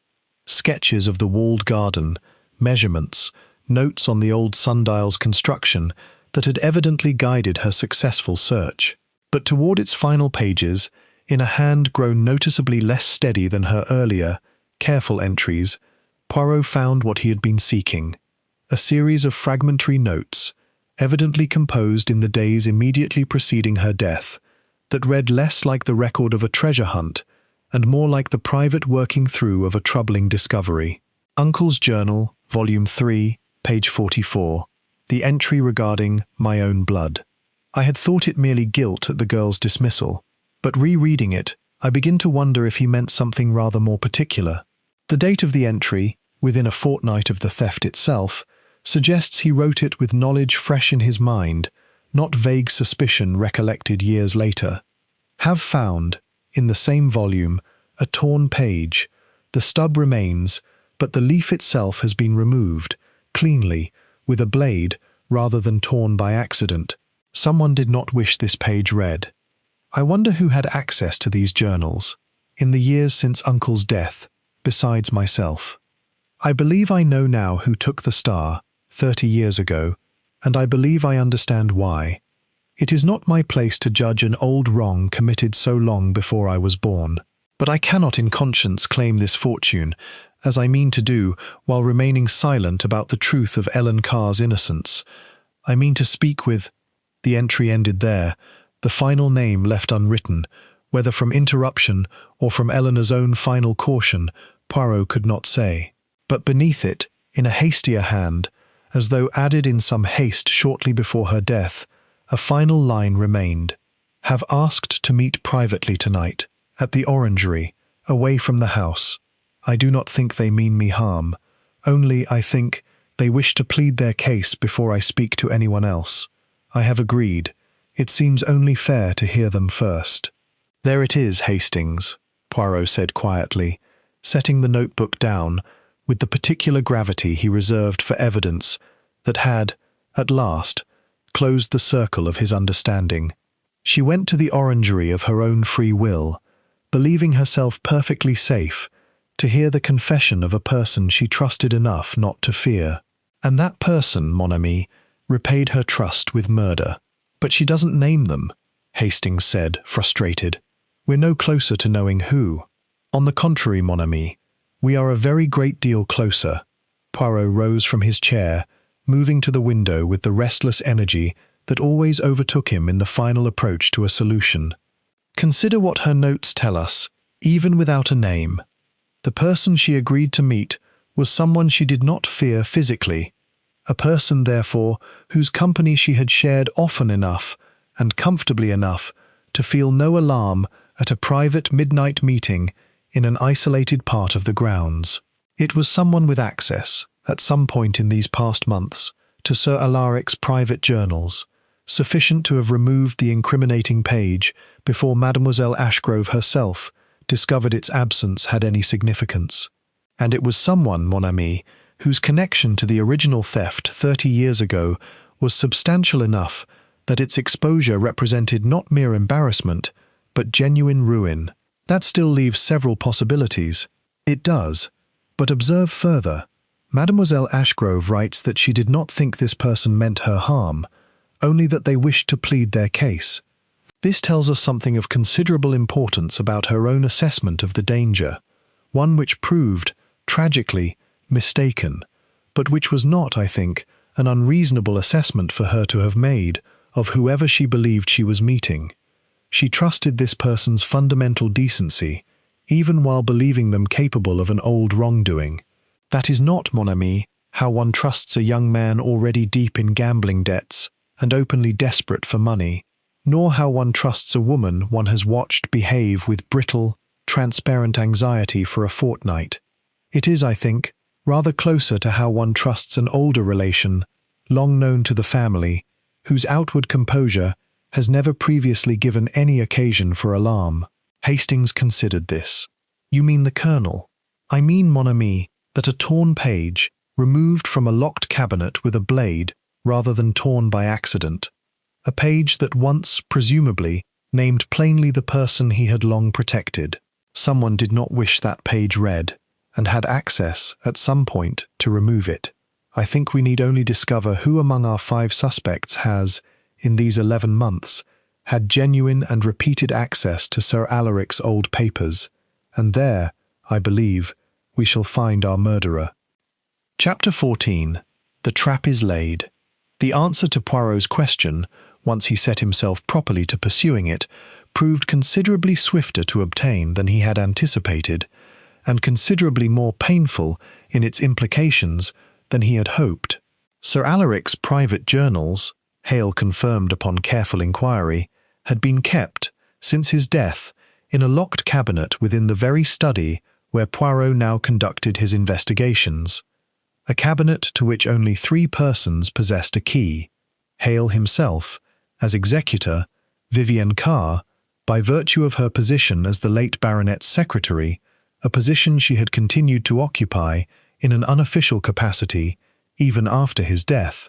Sketches of the walled garden, measurements, notes on the old sundial's construction that had evidently guided her successful search. But toward its final pages, in a hand grown noticeably less steady than her earlier, careful entries, Poirot found what he had been seeking, a series of fragmentary notes, evidently composed in the days immediately preceding her death, that read less like the record of a treasure hunt and more like the private working through of a troubling discovery. Uncle's Journal, Volume 3, Page 44. The entry regarding my own blood. I had thought it merely guilt at the girl's dismissal, but rereading it, I begin to wonder if he meant something rather more particular. The date of the entry, within a fortnight of the theft itself, suggests he wrote it with knowledge fresh in his mind, not vague suspicion recollected years later. Have found, in the same volume, a torn page. The stub remains, but the leaf itself has been removed, cleanly, with a blade, rather than torn by accident. Someone did not wish this page read. I wonder who had access to these journals, in the years since Uncle's death, besides myself. I believe I know now who took the star, 30 years ago, and I believe I understand why. It is not my place to judge an old wrong committed so long before I was born, but I cannot in conscience claim this fortune, as I mean to do, while remaining silent about the truth of Ellen Carr's innocence. I mean to speak with— The entry ended there, the final name left unwritten, whether from interruption or from Eleanor's own final caution, Poirot could not say. But beneath it, in a hastier hand, as though added in some haste shortly before her death, a final line remained. Have asked to meet privately tonight, at the orangery, away from the house. I do not think they mean me harm. Only, I think, they wish to plead their case before I speak to anyone else. I have agreed. It seems only fair to hear them first. There it is, Hastings, Poirot said quietly, setting the notebook down with the particular gravity he reserved for evidence that had, at last, closed the circle of his understanding. She went to the orangery of her own free will, believing herself perfectly safe to hear the confession of a person she trusted enough not to fear. And that person, mon ami, repaid her trust with murder. But she doesn't name them, Hastings said, frustrated. We're no closer to knowing who. On the contrary, mon ami, we are a very great deal closer. Poirot rose from his chair, moving to the window with the restless energy that always overtook him in the final approach to a solution. Consider what her notes tell us, even without a name. The person she agreed to meet was someone she did not fear physically, a person, therefore, whose company she had shared often enough and comfortably enough to feel no alarm at a private midnight meeting in an isolated part of the grounds. It was someone with access, at some point in these past months, to Sir Alaric's private journals, sufficient to have removed the incriminating page before Mademoiselle Ashgrove herself discovered its absence had any significance. And it was someone, mon ami, whose connection to the original theft 30 years ago was substantial enough that its exposure represented not mere embarrassment, but genuine ruin. That still leaves several possibilities. It does. But observe further. Mademoiselle Ashgrove writes that she did not think this person meant her harm, only that they wished to plead their case. This tells us something of considerable importance about her own assessment of the danger, one which proved, tragically, mistaken, but which was not, I think, an unreasonable assessment for her to have made of whoever she believed she was meeting. She trusted this person's fundamental decency, even while believing them capable of an old wrongdoing. That is not, mon ami, how one trusts a young man already deep in gambling debts and openly desperate for money, nor how one trusts a woman one has watched behave with brittle, transparent anxiety for a fortnight. It is, I think, rather closer to how one trusts an older relation, long known to the family, whose outward composure has never previously given any occasion for alarm. Hastings considered this. You mean the Colonel? I mean, mon ami, that a torn page, removed from a locked cabinet with a blade, rather than torn by accident. A page that once, presumably, named plainly the person he had long protected. Someone did not wish that page read, and had access, at some point, to remove it. I think we need only discover who among our 5 suspects has, in these 11 months, had genuine and repeated access to Sir Alaric's old papers, and there, I believe, we shall find our murderer. Chapter 14. The Trap is Laid. The answer to Poirot's question, once he set himself properly to pursuing it, proved considerably swifter to obtain than he had anticipated, and considerably more painful in its implications than he had hoped. Sir Alaric's private journals, Hale confirmed upon careful inquiry, had been kept, since his death, in a locked cabinet within the very study where Poirot now conducted his investigations, a cabinet to which only 3 persons possessed a key: Hale himself, as executor, Vivienne Carr, by virtue of her position as the late baronet's secretary, a position she had continued to occupy in an unofficial capacity even after his death,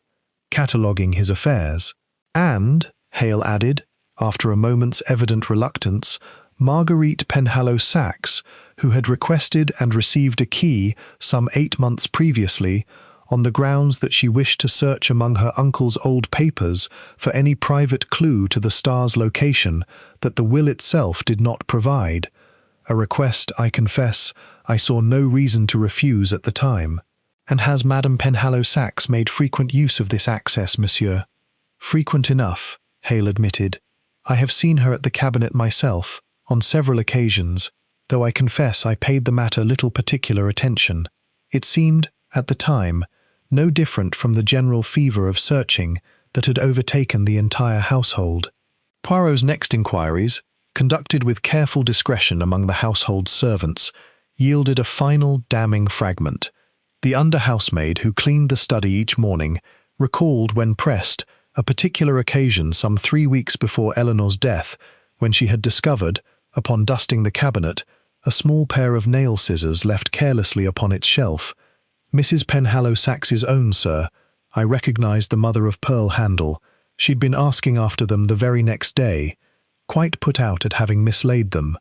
cataloguing his affairs, and, Hale added, after a moment's evident reluctance, Marguerite Penhallow Saxe, who had requested and received a key some 8 months previously, on the grounds that she wished to search among her uncle's old papers for any private clue to the star's location that the will itself did not provide, a request, I confess, I saw no reason to refuse at the time. And has Madame Penhallow Saxe made frequent use of this access, monsieur? Frequent enough, Hale admitted. I have seen her at the cabinet myself, on several occasions, though I confess I paid the matter little particular attention. It seemed, at the time, no different from the general fever of searching that had overtaken the entire household. Poirot's next inquiries, conducted with careful discretion among the household servants, yielded a final damning fragment. The under-housemaid who cleaned the study each morning recalled, when pressed, a particular occasion some 3 weeks before Eleanor's death, when she had discovered, upon dusting the cabinet, a small pair of nail scissors left carelessly upon its shelf. Mrs. Penhallow Saxe's own, sir. I recognised the mother-of-pearl handle. She'd been asking after them the very next day, quite put out at having mislaid them.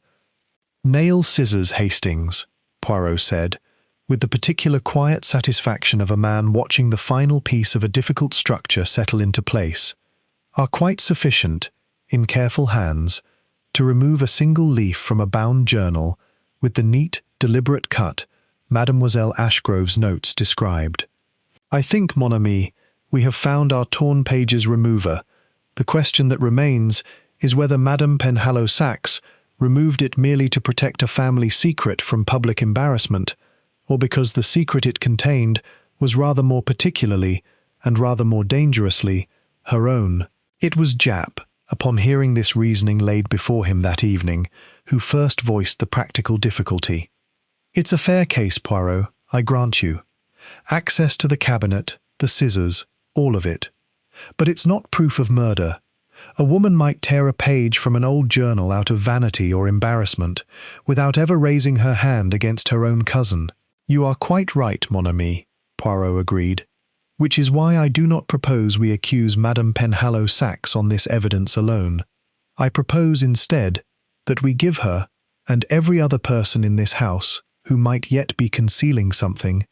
Nail scissors, Hastings, Poirot said, with the particular quiet satisfaction of a man watching the final piece of a difficult structure settle into place, are quite sufficient, in careful hands, to remove a single leaf from a bound journal with the neat, deliberate cut Mademoiselle Ashgrove's notes described. I think, mon ami, we have found our torn pages remover. The question that remains is whether Madame Penhallow Saxe removed it merely to protect a family secret from public embarrassment, or because the secret it contained was rather more particularly, and rather more dangerously, her own. It was Japp, upon hearing this reasoning laid before him that evening, who first voiced the practical difficulty. It's a fair case, Poirot, I grant you. Access to the cabinet, the scissors, all of it. But it's not proof of murder. A woman might tear a page from an old journal out of vanity or embarrassment, without ever raising her hand against her own cousin. You are quite right, mon ami, Poirot agreed, which is why I do not propose we accuse Madame Penhallow Saxe on this evidence alone. I propose instead that we give her, and every other person in this house who might yet be concealing something,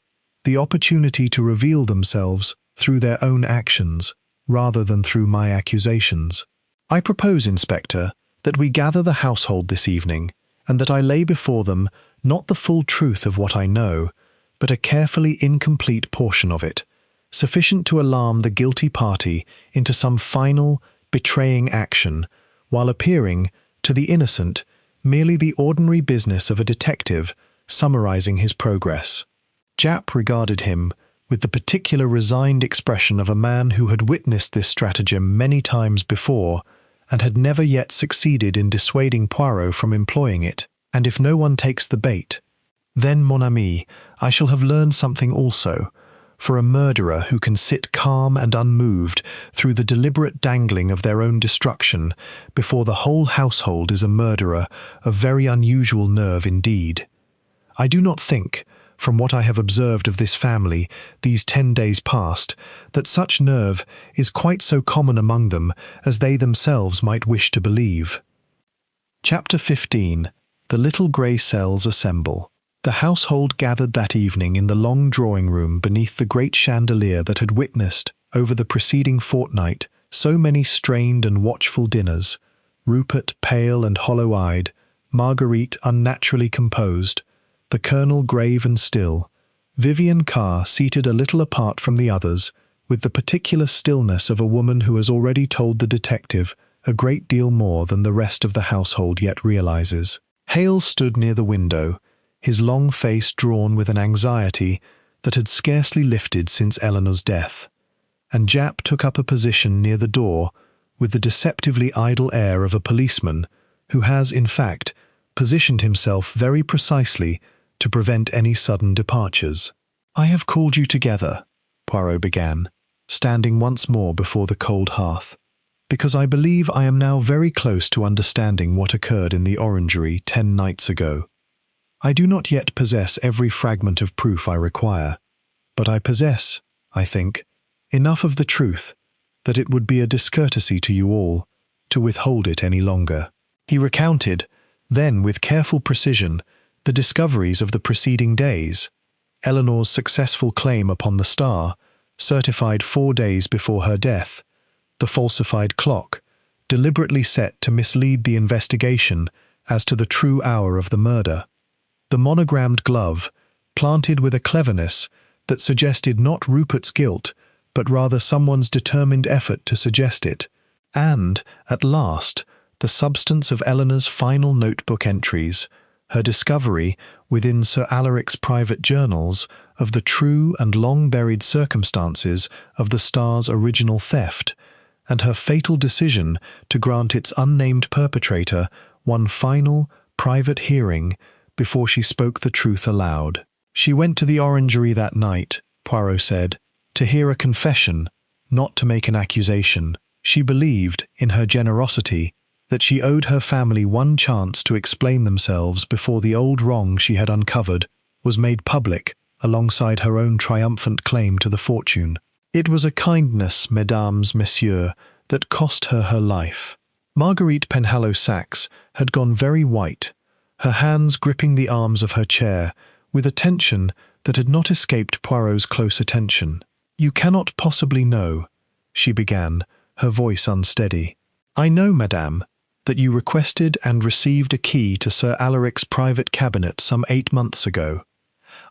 the opportunity to reveal themselves through their own actions, rather than through my accusations. I propose, Inspector, that we gather the household this evening, and that I lay before them not the full truth of what I know, but a carefully incomplete portion of it, sufficient to alarm the guilty party into some final, betraying action, while appearing, to the innocent, merely the ordinary business of a detective summarizing his progress. Japp regarded him with the particular resigned expression of a man who had witnessed this stratagem many times before and had never yet succeeded in dissuading Poirot from employing it. And if no one takes the bait, then, mon ami, I shall have learned something also, for a murderer who can sit calm and unmoved through the deliberate dangling of their own destruction before the whole household is a murderer of very unusual nerve indeed. I do not think, from what I have observed of this family these 10 days past, that such nerve is quite so common among them as they themselves might wish to believe. Chapter 15. The little grey cells assemble. The household gathered that evening in the long drawing-room beneath the great chandelier that had witnessed, over the preceding fortnight, so many strained and watchful dinners. Rupert pale and hollow-eyed, Marguerite unnaturally composed, the Colonel grave and still, Vivienne Carr seated a little apart from the others, with the particular stillness of a woman who has already told the detective a great deal more than the rest of the household yet realizes. Hale stood near the window, his long face drawn with an anxiety that had scarcely lifted since Eleanor's death. and Japp took up a position near the door with the deceptively idle air of a policeman who has, in fact, positioned himself very precisely to prevent any sudden departures. "I have called you together," Poirot began, standing once more before the cold hearth, "because I believe I am now very close to understanding what occurred in the orangery 10 nights ago. I do not yet possess every fragment of proof I require, but I possess, I think, enough of the truth that it would be a discourtesy to you all to withhold it any longer." He recounted, then with careful precision, the discoveries of the preceding days, Eleanor's successful claim upon the star, certified 4 days before her death, the falsified clock, deliberately set to mislead the investigation as to the true hour of the murder, the monogrammed glove, planted with a cleverness that suggested not Rupert's guilt, but rather someone's determined effort to suggest it, and, at last, the substance of Eleanor's final notebook entries, her discovery, within Sir Alaric's private journals, of the true and long-buried circumstances of the star's original theft, and her fatal decision to grant its unnamed perpetrator one final, private hearing before she spoke the truth aloud. "She went to the orangery that night," Poirot said, "to hear a confession, not to make an accusation. She believed, in her generosity, that she owed her family one chance to explain themselves before the old wrong she had uncovered was made public alongside her own triumphant claim to the fortune. It was a kindness, mesdames, messieurs, that cost her her life." Marguerite Penhallow Saxe had gone very white, her hands gripping the arms of her chair with a tension that had not escaped Poirot's close attention. "You cannot possibly know," she began, her voice unsteady. "I know, madame, that you requested and received a key to Sir Alaric's private cabinet some 8 months ago.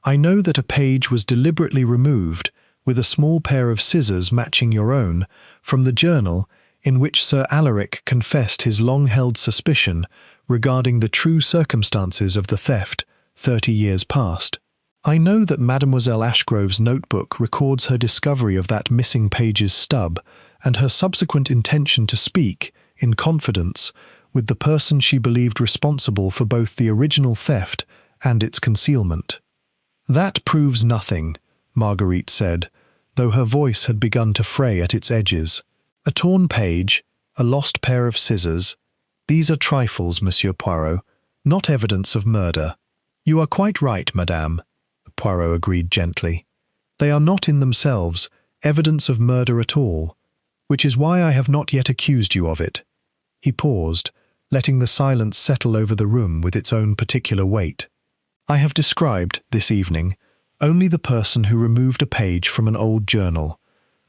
I know that a page was deliberately removed, with a small pair of scissors matching your own, from the journal in which Sir Alaric confessed his long-held suspicion regarding the true circumstances of the theft 30 years past. I know that Mademoiselle Ashgrove's notebook records her discovery of that missing page's stub and her subsequent intention to speak, in confidence, with the person she believed responsible for both the original theft and its concealment." "That proves nothing," Marguerite said, though her voice had begun to fray at its edges. "A torn page, a lost pair of scissors, these are trifles, Monsieur Poirot, not evidence of murder." "You are quite right, madame," Poirot agreed gently. "They are not in themselves evidence of murder at all, which is why I have not yet accused you of it." He paused, letting the silence settle over the room with its own particular weight. "I have described, this evening, only the person who removed a page from an old journal,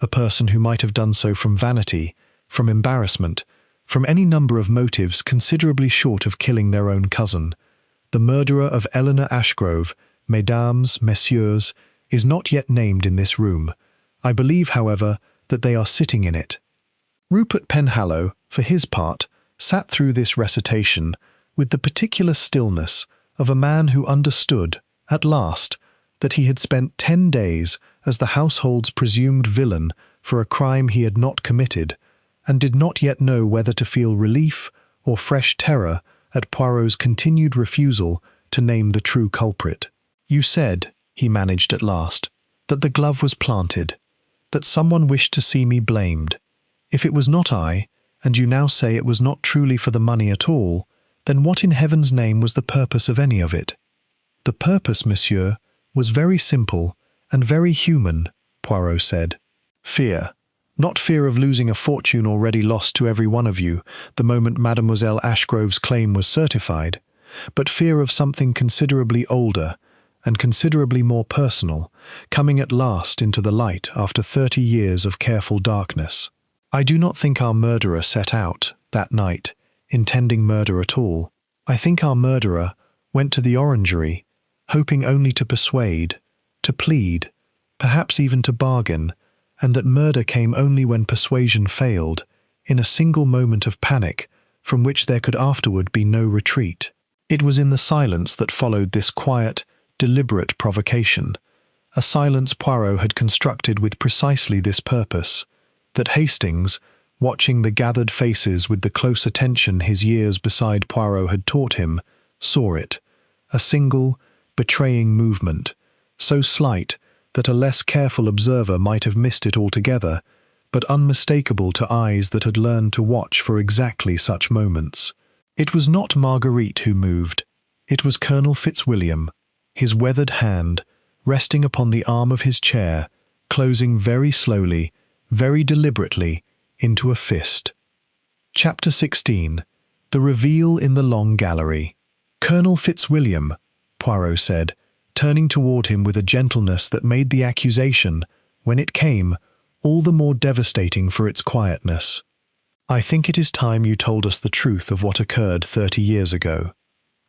a person who might have done so from vanity, from embarrassment, from any number of motives considerably short of killing their own cousin. The murderer of Eleanor Ashgrove, mesdames, messieurs, is not yet named in this room. I believe, however, that they are sitting in it." Rupert Penhallow, for his part, sat through this recitation with the particular stillness of a man who understood, at last, that he had spent 10 days as the household's presumed villain for a crime he had not committed, and did not yet know whether to feel relief or fresh terror at Poirot's continued refusal to name the true culprit. "You said," he managed at last, "that the glove was planted, that someone wished to see me blamed. If it was not I, and you now say it was not truly for the money at all, then what in heaven's name was the purpose of any of it?" "The purpose, monsieur, was very simple and very human," Poirot said. "Fear. Not fear of losing a fortune already lost to every one of you the moment Mademoiselle Ashgrove's claim was certified, but fear of something considerably older and considerably more personal, coming at last into the light after 30 years of careful darkness. I do not think our murderer set out, that night, intending murder at all. I think our murderer went to the orangery, hoping only to persuade, to plead, perhaps even to bargain, and that murder came only when persuasion failed, in a single moment of panic from which there could afterward be no retreat. It was in the silence that followed this quiet, deliberate provocation, a silence Poirot had constructed with precisely this purpose, that Hastings, watching the gathered faces with the close attention his years beside Poirot had taught him, saw it, a single, betraying movement, so slight that a less careful observer might have missed it altogether, but unmistakable to eyes that had learned to watch for exactly such moments. It was not Marguerite who moved. It was Colonel Fitzwilliam, his weathered hand, resting upon the arm of his chair, closing very slowly, very deliberately, into a fist. Chapter 16. The Reveal in the Long Gallery. "Colonel Fitzwilliam," Poirot said, turning toward him with a gentleness that made the accusation, when it came, all the more devastating for its quietness. "I think it is time you told us the truth of what occurred 30 years ago,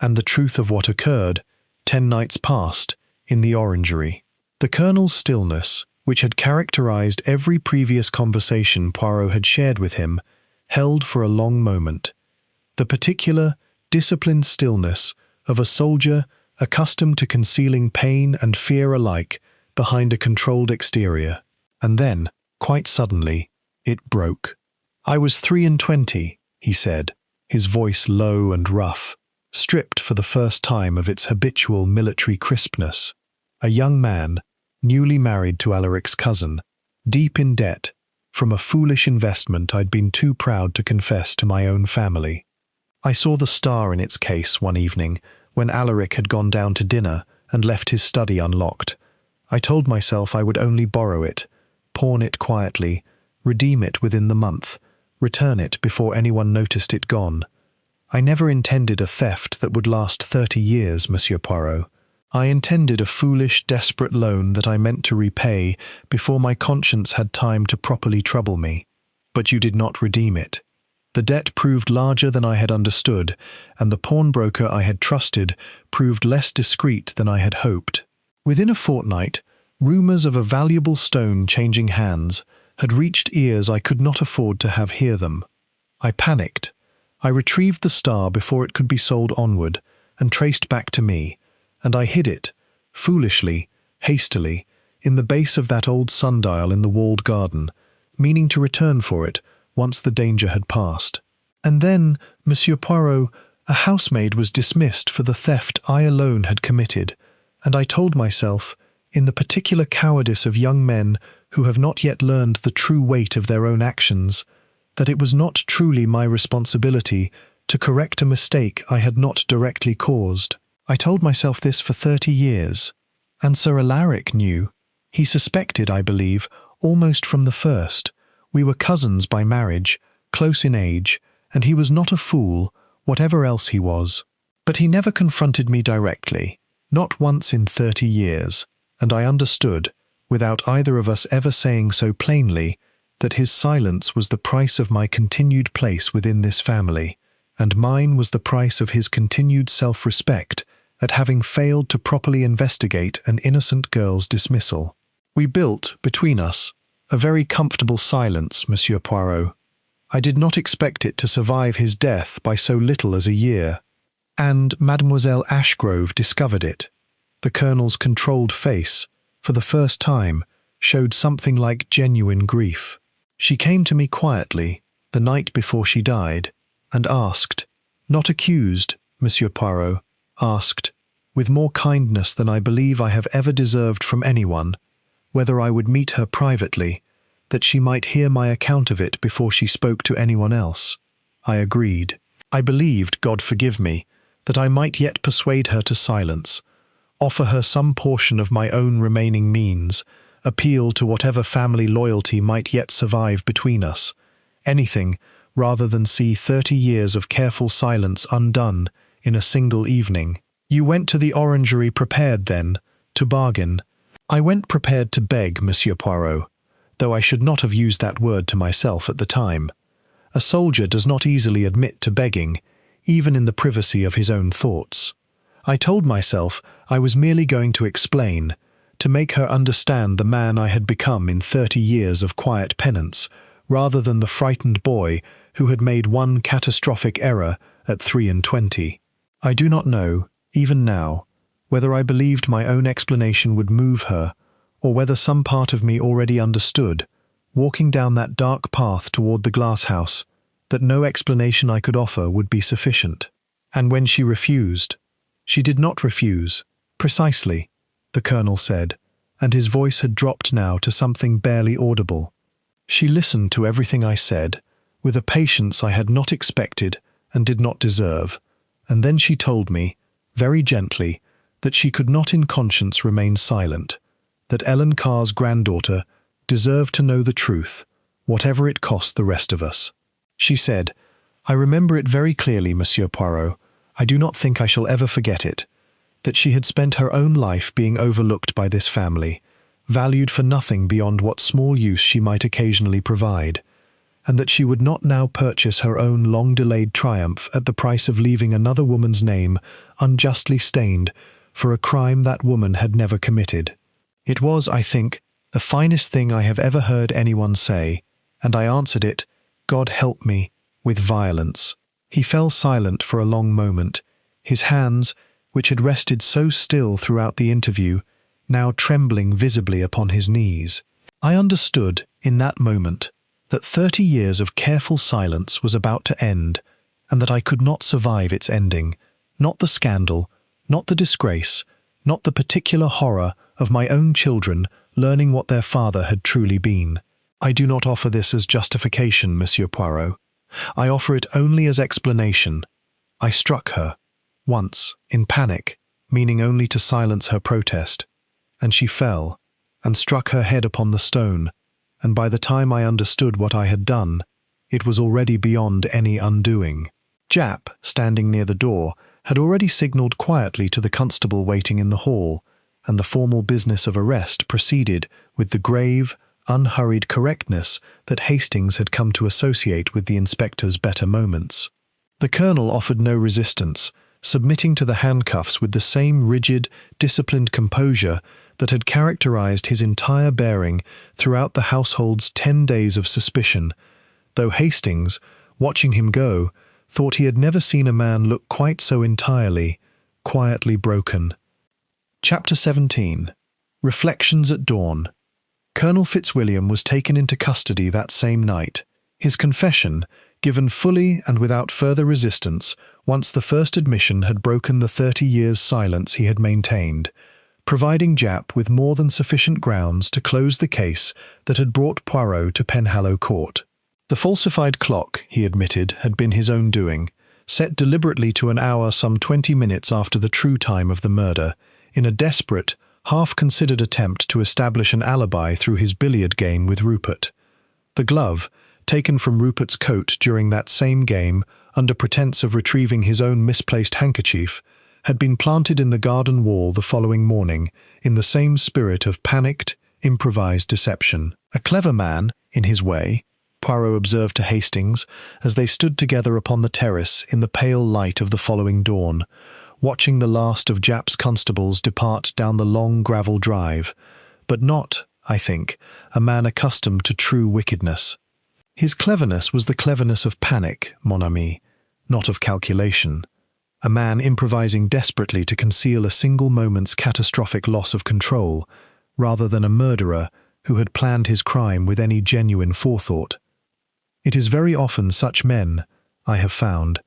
and the truth of what occurred 10 nights past in the orangery." The Colonel's stillness, which had characterized every previous conversation Poirot had shared with him, held for a long moment. The particular, disciplined stillness of a soldier accustomed to concealing pain and fear alike behind a controlled exterior. And then, quite suddenly, it broke. "I was 23, he said, his voice low and rough, stripped for the first time of its habitual military crispness. A young man, newly married to Alaric's cousin, deep in debt, from a foolish investment I'd been too proud to confess to my own family. I saw the star in its case one evening when Alaric had gone down to dinner and left his study unlocked. I told myself I would only borrow it, pawn it quietly, redeem it within the month, return it before anyone noticed it gone. I never intended a theft that would last 30 years, Monsieur Poirot. I intended a foolish, desperate loan that I meant to repay before my conscience had time to properly trouble me. But you did not redeem it. The debt proved larger than I had understood, and the pawnbroker I had trusted proved less discreet than I had hoped. Within a fortnight, rumors of a valuable stone changing hands had reached ears I could not afford to have hear them. I panicked. I retrieved the star before it could be sold onward and traced back to me, and I hid it, foolishly, hastily, in the base of that old sundial in the walled garden, meaning to return for it once the danger had passed. And then, Monsieur Poirot, a housemaid was dismissed for the theft I alone had committed, and I told myself, in the particular cowardice of young men who have not yet learned the true weight of their own actions, that it was not truly my responsibility to correct a mistake I had not directly caused. I told myself this for 30 years, and Sir Alaric knew. He suspected, I believe, almost from the first. We were cousins by marriage, close in age, and he was not a fool, whatever else he was. But he never confronted me directly, not once in 30 years, and I understood, without either of us ever saying so plainly, that his silence was the price of my continued place within this family, and mine was the price of his continued self-respect at having failed to properly investigate an innocent girl's dismissal. We built, between us, a very comfortable silence, Monsieur Poirot. I did not expect it to survive his death by so little as a year. And Mademoiselle Ashgrove discovered it. The Colonel's controlled face, for the first time, showed something like genuine grief. She came to me quietly, the night before she died, and asked, not accused, Monsieur Poirot, asked, with more kindness than I believe I have ever deserved from anyone, whether I would meet her privately, that she might hear my account of it before she spoke to anyone else. I agreed. I believed, God forgive me, that I might yet persuade her to silence, offer her some portion of my own remaining means, appeal to whatever family loyalty might yet survive between us, anything rather than see 30 years of careful silence undone in a single evening. You went to the orangery prepared, then, to bargain. I went prepared to beg, Monsieur Poirot, though I should not have used that word to myself at the time. A soldier does not easily admit to begging, even in the privacy of his own thoughts. I told myself I was merely going to explain, to make her understand the man I had become in 30 years of quiet penance, rather than the frightened boy who had made one catastrophic error at 23. I do not know, even now, whether I believed my own explanation would move her, or whether some part of me already understood, walking down that dark path toward the glass house, that no explanation I could offer would be sufficient. And when she refused, she did not refuse, precisely, the colonel said, and his voice had dropped now to something barely audible. She listened to everything I said, with a patience I had not expected and did not deserve, and then she told me, very gently, that she could not in conscience remain silent, that Ellen Carr's granddaughter deserved to know the truth, whatever it cost the rest of us. She said, "I remember it very clearly, Monsieur Poirot. I do not think I shall ever forget it, that she had spent her own life being overlooked by this family, valued for nothing beyond what small use she might occasionally provide, and that she would not now purchase her own long-delayed triumph at the price of leaving another woman's name unjustly stained for a crime that woman had never committed." It was, I think, the finest thing I have ever heard anyone say, and I answered it, God help me, with violence. He fell silent for a long moment, his hands, which had rested so still throughout the interview, now trembling visibly upon his knees. I understood, in that moment, that 30 years of careful silence was about to end, and that I could not survive its ending, not the scandal, not the disgrace, not the particular horror of my own children learning what their father had truly been. I do not offer this as justification, Monsieur Poirot. I offer it only as explanation. I struck her, once, in panic, meaning only to silence her protest, and she fell, and struck her head upon the stone, and by the time I understood what I had done, it was already beyond any undoing. Jap, standing near the door, had already signalled quietly to the constable waiting in the hall, and the formal business of arrest proceeded with the grave, unhurried correctness that Hastings had come to associate with the inspector's better moments. The colonel offered no resistance, submitting to the handcuffs with the same rigid, disciplined composure that had characterized his entire bearing throughout the household's 10 days of suspicion, though Hastings, watching him go, thought he had never seen a man look quite so entirely, quietly broken. Chapter 17. Reflections at Dawn. Colonel Fitzwilliam was taken into custody that same night. His confession, given fully and without further resistance, once the first admission had broken the 30 years' silence he had maintained, providing Jap with more than sufficient grounds to close the case that had brought Poirot to Penhallow Court. The falsified clock, he admitted, had been his own doing, set deliberately to an hour some 20 minutes after the true time of the murder, in a desperate, half-considered attempt to establish an alibi through his billiard game with Rupert. The glove, taken from Rupert's coat during that same game, under pretense of retrieving his own misplaced handkerchief, had been planted in the garden wall the following morning, in the same spirit of panicked, improvised deception. A clever man, in his way, Poirot observed to Hastings, as they stood together upon the terrace in the pale light of the following dawn, watching the last of Jap's constables depart down the long gravel drive, but not, I think, a man accustomed to true wickedness. His cleverness was the cleverness of panic, mon ami, not of calculation. A man improvising desperately to conceal a single moment's catastrophic loss of control, rather than a murderer who had planned his crime with any genuine forethought. It is very often such men, I have found,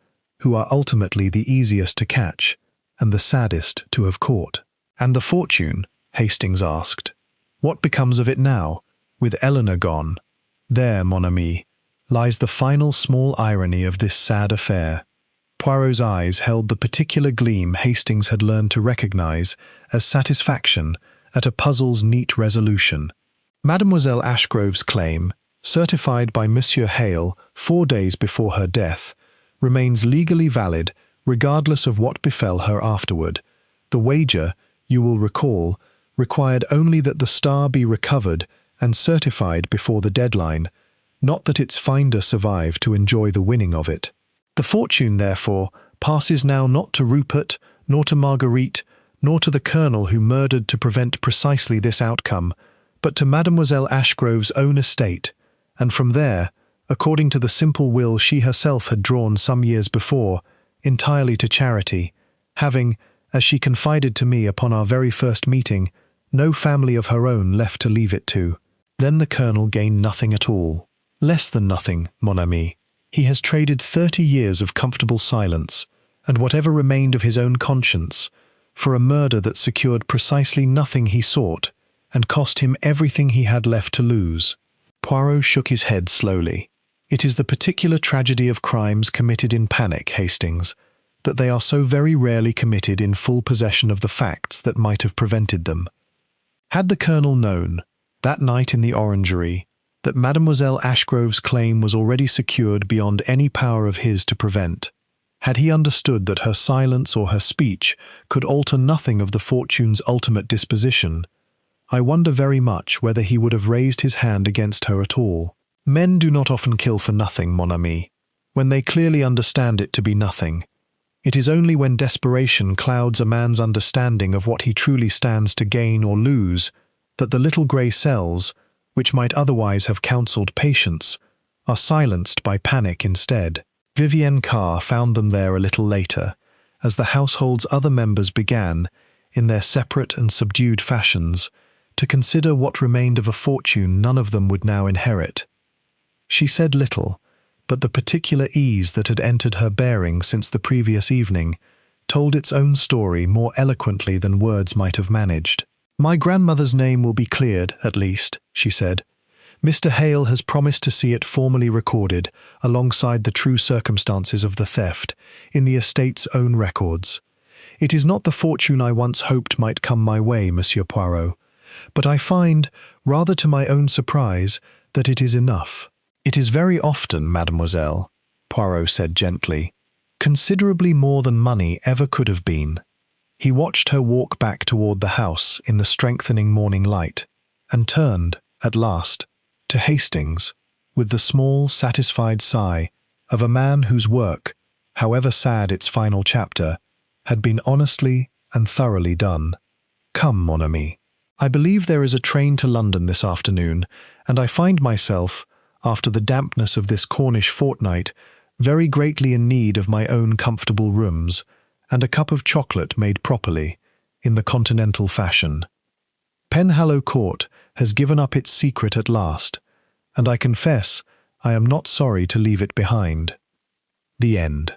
who are ultimately the easiest to catch and the saddest to have caught. And the fortune, Hastings asked. What becomes of it now, with Eleanor gone? There, mon ami, lies the final small irony of this sad affair. Poirot's eyes held the particular gleam Hastings had learned to recognize as satisfaction at a puzzle's neat resolution. Mademoiselle Ashgrove's claim, certified by Monsieur Hale 4 days before her death, remains legally valid regardless of what befell her afterward. The wager, you will recall, required only that the star be recovered and certified before the deadline, not that its finder survive to enjoy the winning of it. The fortune, therefore, passes now not to Rupert, nor to Marguerite, nor to the colonel who murdered to prevent precisely this outcome, but to Mademoiselle Ashgrove's own estate, and from there, according to the simple will she herself had drawn some years before, entirely to charity, having, as she confided to me upon our very first meeting, No family of her own left to leave it to. Then the colonel gained nothing at all. Less than nothing, mon ami. He has traded 30 years of comfortable silence, and whatever remained of his own conscience, for a murder that secured precisely nothing he sought, and cost him everything he had left to lose. Poirot shook his head slowly. It is the particular tragedy of crimes committed in panic, Hastings, that they are so very rarely committed in full possession of the facts that might have prevented them. Had the colonel known, that night in the orangery, that Mademoiselle Ashgrove's claim was already secured beyond any power of his to prevent, had he understood that her silence or her speech could alter nothing of the fortune's ultimate disposition, I wonder very much whether he would have raised his hand against her at all. Men do not often kill for nothing, mon ami, when they clearly understand it to be nothing. It is only when desperation clouds a man's understanding of what he truly stands to gain or lose that the little grey cells, which might otherwise have counselled patience, are silenced by panic instead. Vivienne Carr found them there a little later, as the household's other members began, in their separate and subdued fashions, to consider what remained of a fortune none of them would now inherit. She said little, but the particular ease that had entered her bearing since the previous evening told its own story more eloquently than words might have managed. "My grandmother's name will be cleared, at least," she said. "Mr. Hale has promised to see it formally recorded, alongside the true circumstances of the theft, in the estate's own records. It is not the fortune I once hoped might come my way, Monsieur Poirot, but I find, rather to my own surprise, that it is enough." "It is very often, mademoiselle," Poirot said gently, "considerably more than money ever could have been." He watched her walk back toward the house in the strengthening morning light, and turned, at last, to Hastings, with the small, satisfied sigh of a man whose work, however sad its final chapter, had been honestly and thoroughly done. "Come, mon ami. I believe there is a train to London this afternoon, and I find myself, after the dampness of this Cornish fortnight, very greatly in need of my own comfortable rooms, and a cup of chocolate made properly, in the continental fashion. Penhallow Court has given up its secret at last, and I confess I am not sorry to leave it behind." The end.